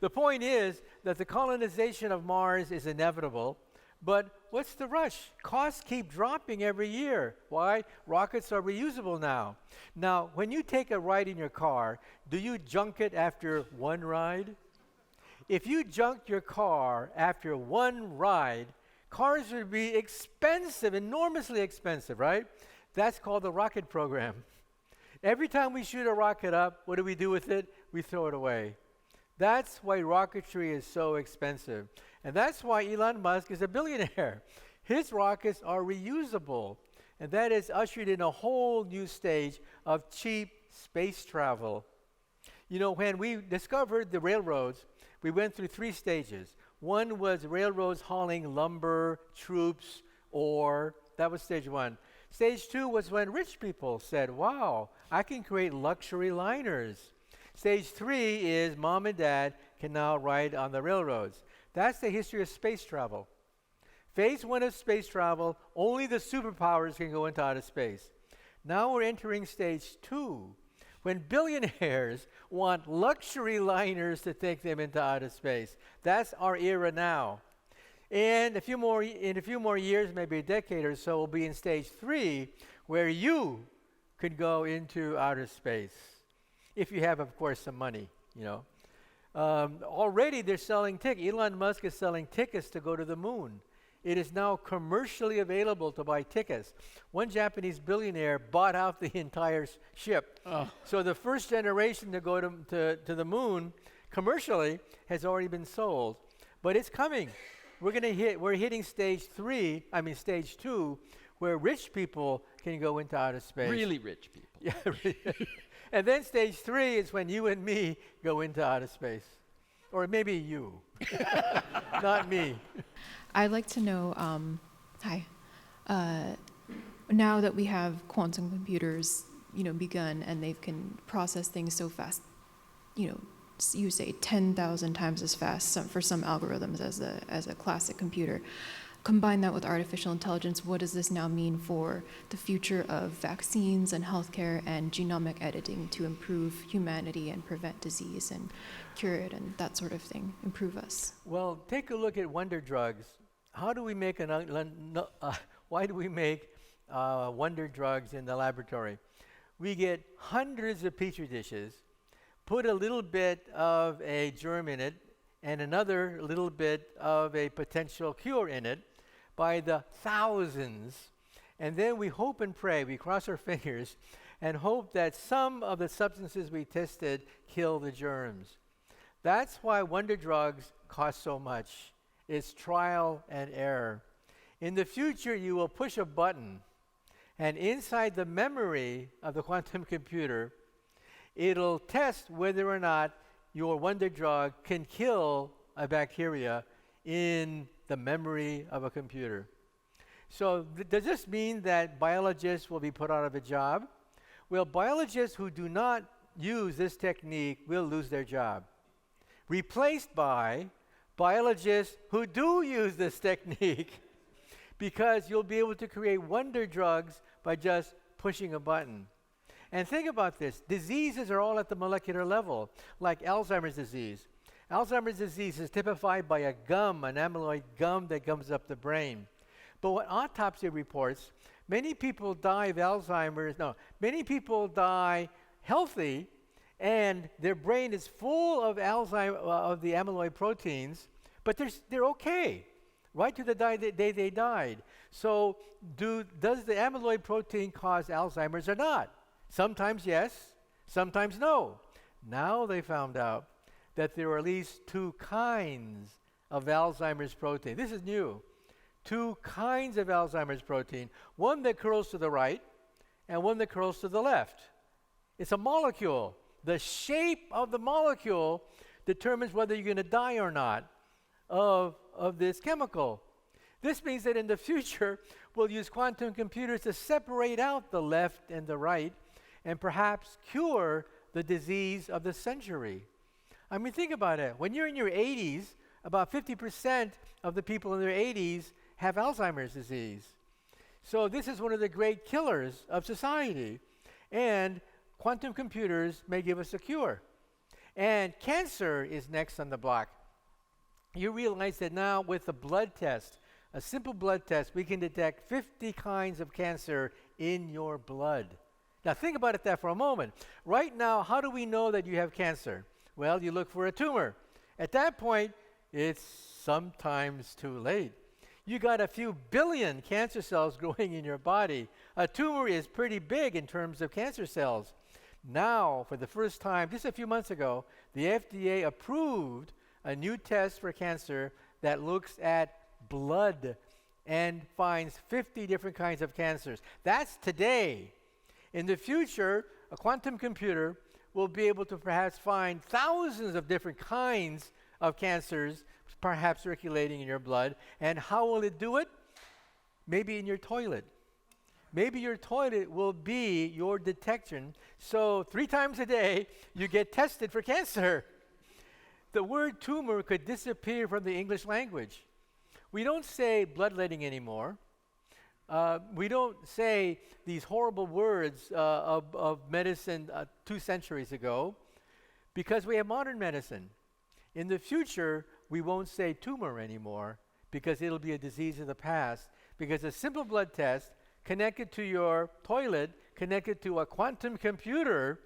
C: The point is that the colonization of Mars is inevitable, but what's the rush? Costs keep dropping every year. Why? Rockets are reusable now. Now, when you take a ride in your car, do you junk it after one ride? If you junked your car after one ride, cars would be expensive, enormously expensive, right? That's called the rocket program. Every time we shoot a rocket up, what do we do with it? We throw it away. That's why rocketry is so expensive. And that's why Elon Musk is a billionaire. His rockets are reusable. And that has ushered in a whole new stage of cheap space travel. You know, when we discovered the railroads, we went through 3 stages. One was railroads hauling lumber, troops, ore. That was stage 1. Stage 2 was when rich people said, wow, I can create luxury liners. Stage 3 is mom and dad can now ride on the railroads. That's the history of space travel. Phase 1 of space travel, only the superpowers can go into outer space. Now we're entering stage 2, when billionaires want luxury liners to take them into outer space. That's our era now. And in a few more years, maybe a decade or so, we'll be in stage 3, where you could go into outer space. If you have, of course, some money, you know. Already they're selling tickets. Elon Musk is selling tickets to go to the moon. It is now commercially available to buy tickets. One Japanese billionaire bought out the entire ship. Oh. So the first generation to go to the moon commercially has already been sold. But it's coming. We're hitting stage 2, where rich people can go into outer space.
B: Really rich people.
C: Yeah. And then stage 3 is when you and me go into outer space. Or maybe you, not me.
F: I'd like to know, now that we have quantum computers, begun, and they can process things so fast, you say 10,000 times as fast for some algorithms as a classic computer. Combine that with artificial intelligence, what does this now mean for the future of vaccines and healthcare and genomic editing to improve humanity and prevent disease and cure it and that sort of thing, improve us?
C: Well, take a look at wonder drugs. How do we make why do we make wonder drugs in the laboratory? We get hundreds of petri dishes, put a little bit of a germ in it, and another little bit of a potential cure in it by the thousands. And then we hope and pray, we cross our fingers, and hope that some of the substances we tested kill the germs. That's why wonder drugs cost so much. It's trial and error. In the future, you will push a button, and inside the memory of the quantum computer, it'll test whether or not your wonder drug can kill a bacteria in the memory of a computer. So does this mean that biologists will be put out of a job? Well, biologists who do not use this technique will lose their job, replaced by biologists who do use this technique, because you'll be able to create wonder drugs by just pushing a button. And think about this. Diseases are all at the molecular level, like Alzheimer's disease. Alzheimer's disease is typified by a gum, an amyloid gum that gums up the brain. But what autopsy reports, many people die of Alzheimer's, many people die healthy, and their brain is full of of the amyloid proteins, but they're okay, right to the day they died. So does the amyloid protein cause Alzheimer's or not? Sometimes yes, sometimes no. Now they found out that there are at least two kinds of Alzheimer's protein. This is new. Two kinds of Alzheimer's protein, one that curls to the right and one that curls to the left. It's a molecule. The shape of the molecule determines whether you're going to die or not of this chemical. This means that in the future, we'll use quantum computers to separate out the left and the right and perhaps cure the disease of the century. I mean, think about it. When you're in your 80s, about 50% of the people in their 80s have Alzheimer's disease. So this is one of the great killers of society. And quantum computers may give us a cure. And cancer is next on the block. You realize that now with a blood test, a simple blood test, we can detect 50 kinds of cancer in your blood. Now think about that for a moment. Right now, how do we know that you have cancer? Well, you look for a tumor. At that point, it's sometimes too late. You got a few billion cancer cells growing in your body. A tumor is pretty big in terms of cancer cells. Now, for the first time, just a few months ago, the FDA approved a new test for cancer that looks at blood and finds 50 different kinds of cancers. That's today. In the future, a quantum computer will be able to perhaps find thousands of different kinds of cancers, perhaps circulating in your blood. And how will it do it? Maybe in your toilet. Maybe your toilet will be your detection. So 3 times a day, you get tested for cancer. The word tumor could disappear from the English language. We don't say bloodletting anymore. We don't say these horrible words of medicine 2 centuries ago because we have modern medicine. In the future, we won't say tumor anymore because it'll be a disease of the past, because a simple blood test connected to your toilet, connected to a quantum computer,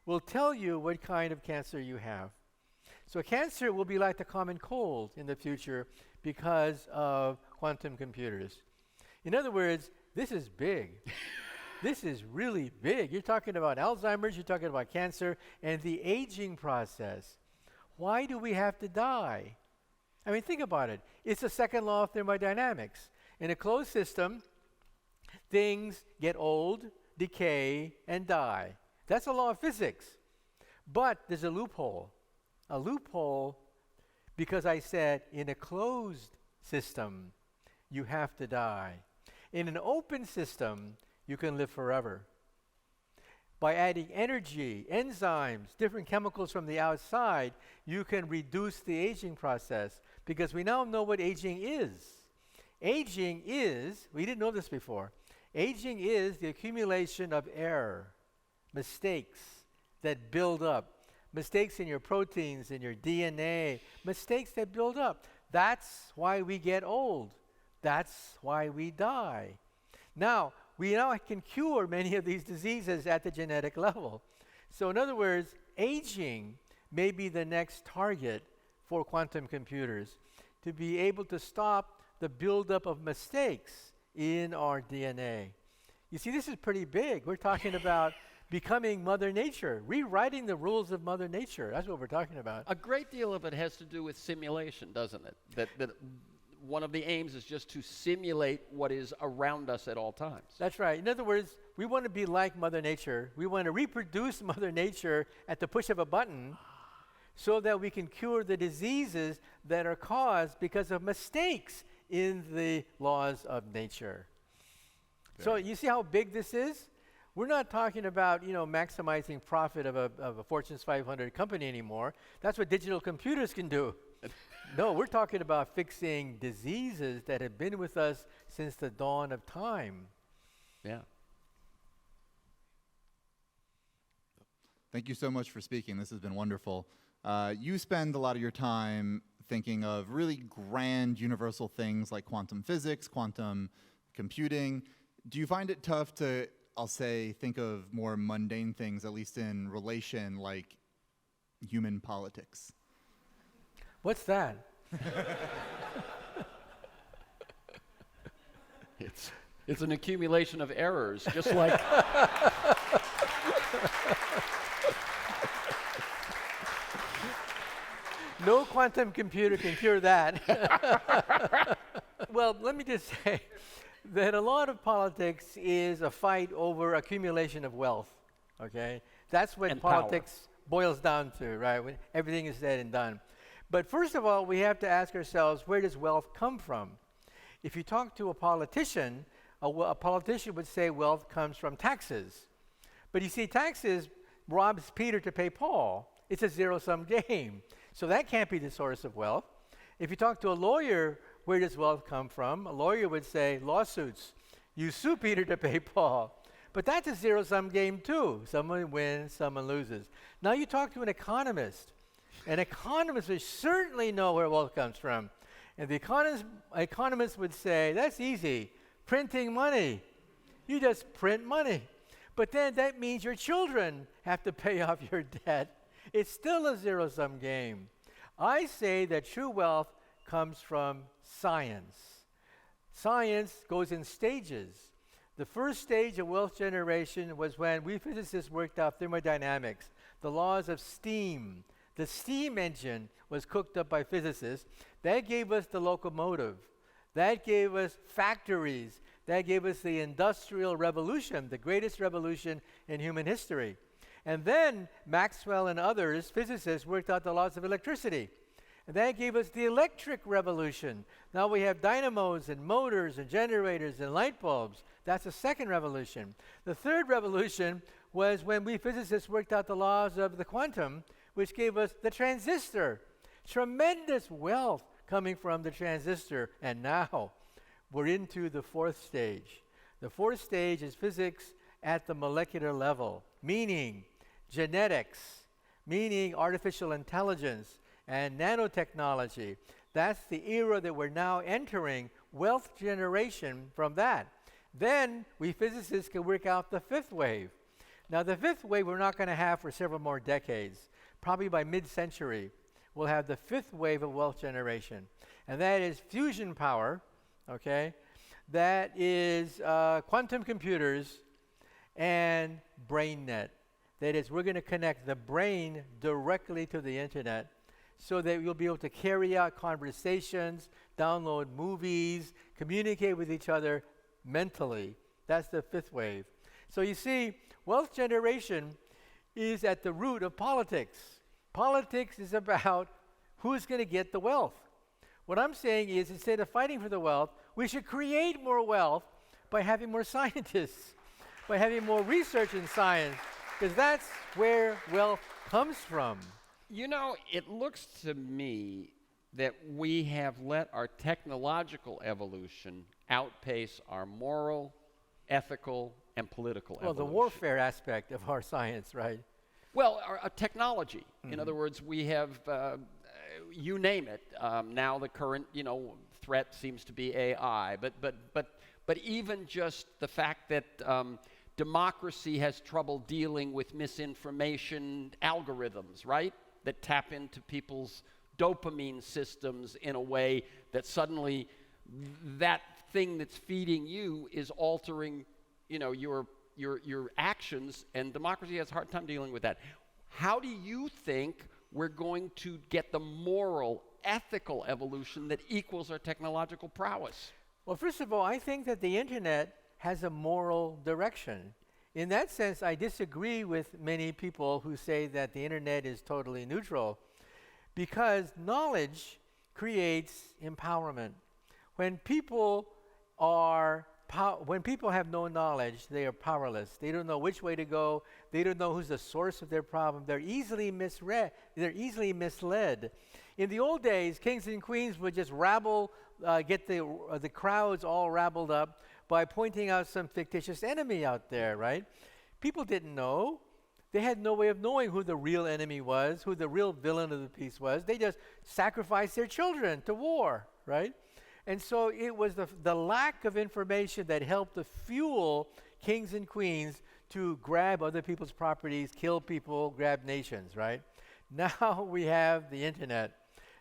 C: will tell you what kind of cancer you have. So cancer will be like the common cold in the future because of quantum computers. In other words, this is big. This is really big. You're talking about Alzheimer's, you're talking about cancer, and the aging process. Why do we have to die? I mean, think about it. It's the second law of thermodynamics. In a closed system, things get old, decay, and die. That's a law of physics. But there's a loophole. A loophole because I said in a closed system, you have to die. In an open system, you can live forever. By adding energy, enzymes, different chemicals from the outside, you can reduce the aging process, because we now know what aging is. Aging is, we didn't know this before, aging is the accumulation of error, mistakes that build up. Mistakes in your proteins, in your DNA, mistakes that build up. That's why we get old. That's why we die. Now, we now can cure many of these diseases at the genetic level. So in other words, aging may be the next target for quantum computers, to be able to stop the buildup of mistakes in our DNA. You see, this is pretty big. We're talking about becoming Mother Nature, rewriting the rules of Mother Nature. That's what we're talking about.
B: A great deal of it has to do with simulation, doesn't it? That one of the aims is just to simulate what is around us at all times.
C: That's right. In other words, we want to be like Mother Nature. We want to reproduce Mother Nature at the push of a button, so that we can cure the diseases that are caused because of mistakes in the laws of nature. So you see how big this is? We're not talking about, maximizing profit of a Fortune 500 company anymore. That's what digital computers can do. No, we're talking about fixing diseases that have been with us since the dawn of time.
B: Yeah.
G: Thank you so much for speaking. This has been wonderful. You spend a lot of your time thinking of really grand universal things like quantum physics, quantum computing. Do you find it tough to, I'll say, think of more mundane things, at least in relation, like human politics?
C: What's that?
B: It's an accumulation of errors, just like
C: No quantum computer can cure that. Well, let me just say that a lot of politics is a fight over accumulation of wealth, okay? That's what
B: And
C: politics boils down to, right? When everything is said and done. But first of all, we have to ask ourselves, where does wealth come from? If you talk to a politician would say wealth comes from taxes. But you see, taxes robs Peter to pay Paul. It's a zero-sum game. So that can't be the source of wealth. If you talk to a lawyer, where does wealth come from? A lawyer would say lawsuits. You sue Peter to pay Paul. But that's a zero-sum game too. Someone wins, someone loses. Now you talk to an economist. An economist would certainly know where wealth comes from. And the economist would say, that's easy, printing money. You just print money. But then that means your children have to pay off your debt. It's still a zero-sum game. I say that true wealth comes from science. Science goes in stages. The first stage of wealth generation was when we physicists worked out thermodynamics, the laws of steam. The steam engine was cooked up by physicists. That gave us the locomotive. That gave us factories. That gave us the Industrial Revolution, the greatest revolution in human history. And then Maxwell and others, physicists, worked out the laws of electricity. And that gave us the electric revolution. Now we have dynamos and motors and generators and light bulbs. That's the second revolution. The third revolution was when we physicists worked out the laws of the quantum, which gave us the transistor. Tremendous wealth coming from the transistor. And now we're into the fourth stage. The fourth stage is physics at the molecular level, meaning genetics, meaning artificial intelligence and nanotechnology. That's the era that we're now entering, wealth generation from that. Then we physicists can work out the fifth wave. Now the fifth wave we're not going to have for several more decades. Probably by mid-century, we'll have the fifth wave of wealth generation. And that is fusion power, okay? That is quantum computers and BrainNet. That is, we're going to connect the brain directly to the internet so that you'll be able to carry out conversations, download movies, communicate with each other mentally. That's the fifth wave. So you see, wealth generation is at the root of politics. Politics is about who's going to get the wealth. What I'm saying is, instead of fighting for the wealth, we should create more wealth by having more scientists, by having more research in science, Because that's where wealth comes from.
B: You know, it looks to me that we have let our technological evolution outpace our moral, ethical, and political
C: Well,
B: evolution.
C: the warfare aspect of our science, right?
B: Well, our technology. In other words, we have, you name it. Now the current, threat seems to be AI. But even just the fact that democracy has trouble dealing with misinformation algorithms, right? That tap into people's dopamine systems in a way that suddenly that thing that's feeding you is altering, your actions, and democracy has a hard time dealing with that. How do you think we're going to get the moral, ethical evolution that equals our technological prowess?
C: Well, first of all, I think that the internet has a moral direction. In that sense, I disagree with many people who say that the internet is totally neutral, because knowledge creates empowerment. When people have no knowledge, they are powerless. They don't know which way to go. They don't know who's the source of their problem. They're easily misread. They're easily misled. In the old days, kings and queens would just get the crowds all rabbled up by pointing out some fictitious enemy out there, right? People didn't know. They had no way of knowing who the real enemy was, who the real villain of the piece was. They just sacrificed their children to war, right? And so it was the lack of information that helped to fuel kings and queens to grab other people's properties, kill people, grab nations, right? Now we have the internet.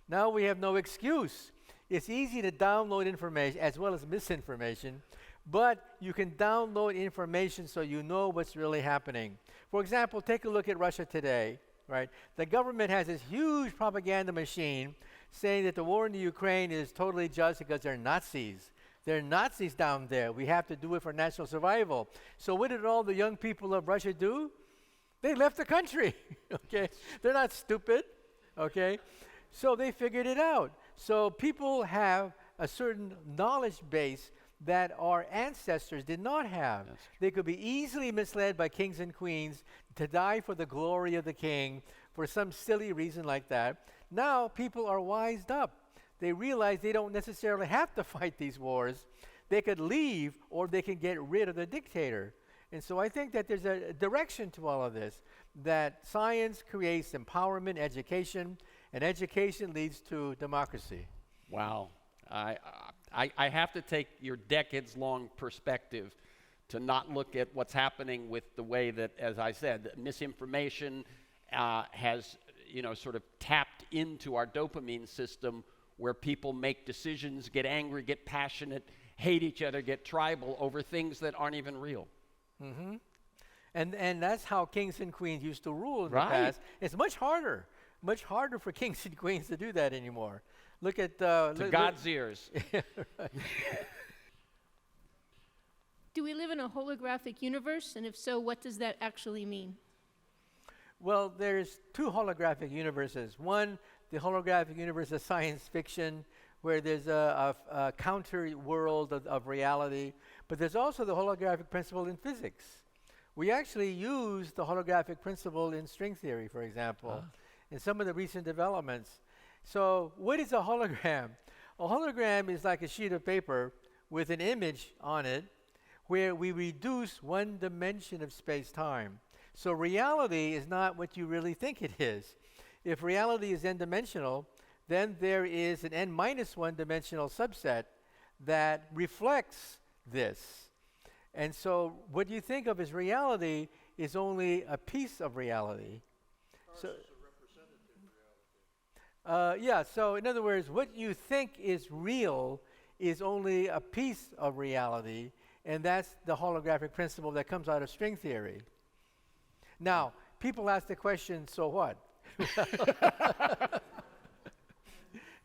C: Now we have no excuse. It's easy to download information as well as misinformation, but you can download information so you know what's really happening. For example, take a look at Russia today, right? The government has this huge propaganda machine saying that the war in the Ukraine is totally just because they're Nazis. They're Nazis down there. We have to do it for national survival. So what did all the young people of Russia do? They left the country, okay? They're not stupid, okay? So they figured it out. So people have a certain knowledge base that our ancestors did not have. They could be easily misled by kings and queens to die for the glory of the king for some silly reason like that. Now people are wised up. They realize they don't necessarily have to fight these wars. They could leave, or they can get rid of the dictator. And so I think that there's a direction to all of this, that science creates empowerment, education, and education leads to democracy.
B: Wow. I have to take your decades-long perspective to not look at what's happening with the way that, as I said, misinformation has, sort of tapped into our dopamine system, where people make decisions, get angry, get passionate, hate each other, get tribal over things that aren't even real.
C: Mm-hmm. And that's how kings and queens used to rule in
B: Right.
C: the past. It's much harder for kings and queens to do that anymore. Look at
B: To God's ears.
H: Do we live in a holographic universe? And if so, what does that actually mean?
C: Well, there's two holographic universes. One, the holographic universe of science fiction, where there's a counter world of reality. But there's also the holographic principle in physics. We actually use the holographic principle in string theory, for example, in some of the recent developments. So what is a hologram? A hologram is like a sheet of paper with an image on it, where we reduce one dimension of space-time. So reality is not what you really think it is. If reality is n-dimensional, then there is an n-1 dimensional subset that reflects this. And so what you think of as reality is only a piece of reality. So, so in other words, what you think is real is only a piece of reality, and that's the holographic principle that comes out of string theory. Now, people ask the question, so what?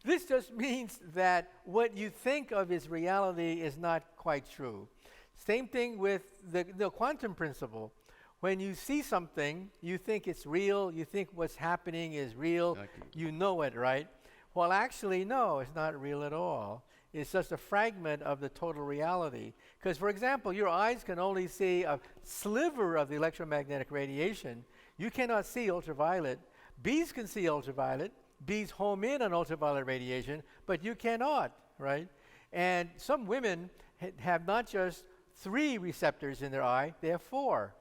C: This just means that what you think of as reality is not quite true. Same thing with the quantum principle. When you see something, you think it's real, you think what's happening is real, you know it, right? Well, actually, no, it's not real at all. is just a fragment of the total reality. Because, for example, your eyes can only see a sliver of the electromagnetic radiation. You cannot see ultraviolet. Bees can see ultraviolet. Bees home in on ultraviolet radiation, but you cannot, right? And some women have not just 3 receptors in their eye, they have 4,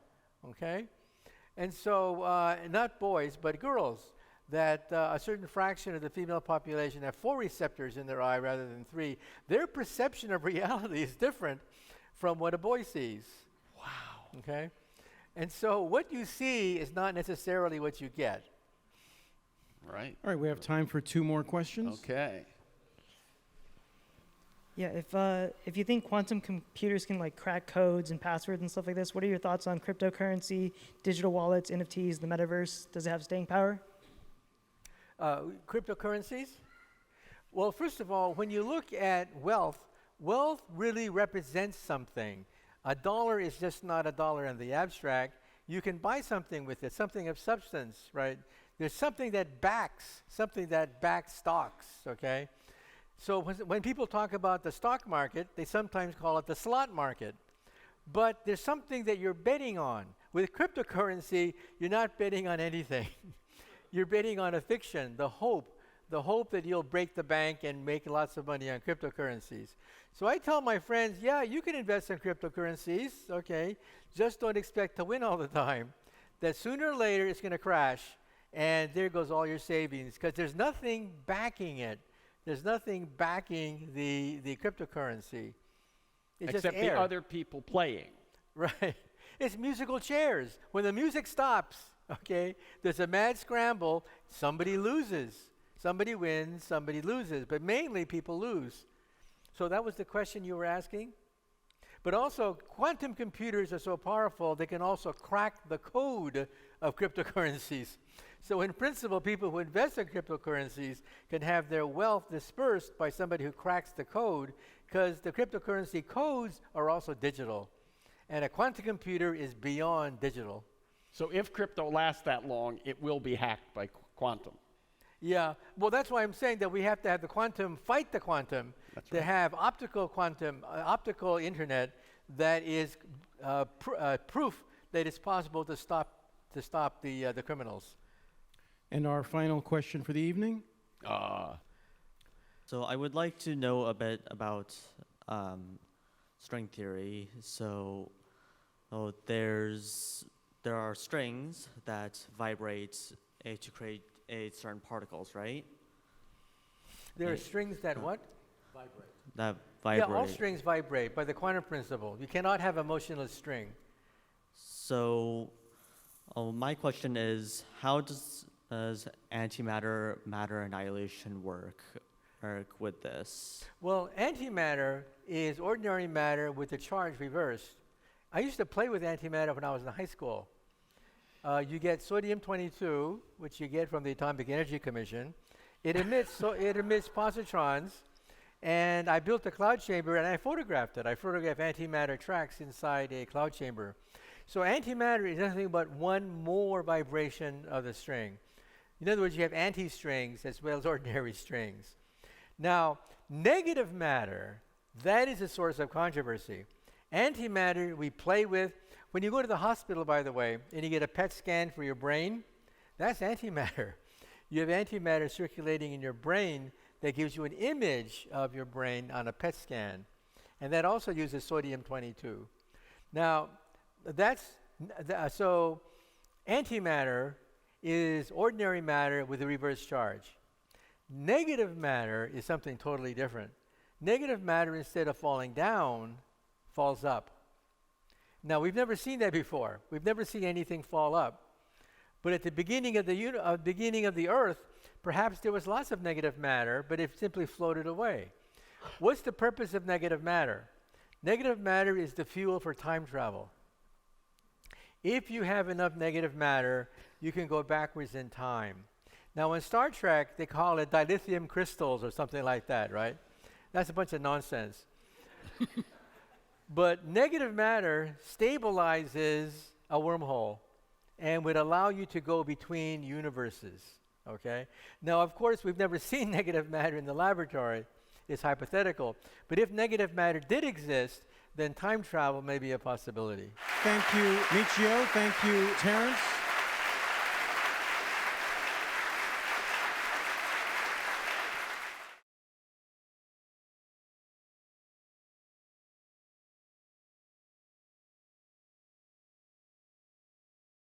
C: okay? And so, not boys, but girls, that a certain fraction of the female population have 4 receptors in their eye rather than 3. Their perception of reality is different from what a boy sees. Wow. Okay? And so what you see is not necessarily what you get.
B: Right.
A: All right, we have time for 2 more questions.
B: Okay.
I: Yeah, if you think quantum computers can like crack codes and passwords and stuff like this, what are your thoughts on cryptocurrency, digital wallets, NFTs, the metaverse? Does it have staying power?
C: Cryptocurrencies? Well, first of all, when you look at wealth, wealth really represents something. A dollar is just not a dollar in the abstract. You can buy something with it, something of substance, right? There's something that backs stocks, okay? So when people talk about the stock market, they sometimes call it the slot market. But there's something that you're betting on. With cryptocurrency, you're not betting on anything. You're betting on a fiction, the hope that you'll break the bank and make lots of money on cryptocurrencies. So I tell my friends, yeah, you can invest in cryptocurrencies, okay, just don't expect to win all the time. That sooner or later it's going to crash, and there goes all your savings, because there's nothing backing it. There's nothing backing the cryptocurrency. It's
B: Except
C: just air.
B: the other people playing.
C: Right. It's musical chairs. When the music stops, okay, there's a mad scramble. Somebody loses. Somebody wins, somebody loses. But mainly people lose. So that was the question you were asking? But also, quantum computers are so powerful, they can also crack the code of cryptocurrencies. So in principle, people who invest in cryptocurrencies can have their wealth dispersed by somebody who cracks the code, because the cryptocurrency codes are also digital. And a quantum computer is beyond digital.
B: So if crypto lasts that long, it will be hacked by quantum.
C: Yeah, well, that's why I'm saying that we have to have the quantum fight the quantum, to have optical internet that is proof that it's possible to stop the criminals.
A: And our final question for the evening?
J: So I would like to know a bit about string theory. So there are strings that vibrate to create certain particles, right?
C: There are strings that what?
J: That vibrate.
C: Yeah, all strings vibrate by the quantum principle. You cannot have a motionless string.
J: So my question is, how does antimatter matter annihilation work with this?
C: Well, antimatter is ordinary matter with the charge reversed. I used to play with antimatter when I was in high school. You get sodium-22, which you get from the Atomic Energy Commission. It emits positrons, and I built a cloud chamber and I photographed it. I photographed antimatter tracks inside a cloud chamber. So antimatter is nothing but one more vibration of the string. In other words, you have anti-strings as well as ordinary strings. Now, negative matter, that is a source of controversy. Antimatter we play with. When you go to the hospital, by the way, and you get a PET scan for your brain, that's antimatter. You have antimatter circulating in your brain that gives you an image of your brain on a PET scan. And that also uses sodium-22. Now, so antimatter is ordinary matter with a reverse charge. Negative matter is something totally different. Negative matter, instead of falling down, falls up. Now, we've never seen that before. We've never seen anything fall up. But at the beginning of the Earth, perhaps there was lots of negative matter, but it simply floated away. What's the purpose of negative matter? Negative matter is the fuel for time travel. If you have enough negative matter, you can go backwards in time. Now, in Star Trek, they call it dilithium crystals or something like that, right? That's a bunch of nonsense. But negative matter stabilizes a wormhole and would allow you to go between universes, okay? Now, of course, we've never seen negative matter in the laboratory. is hypothetical. But if negative matter did exist, then time travel may be a possibility.
K: Thank you, Michio. Thank you, Terrence.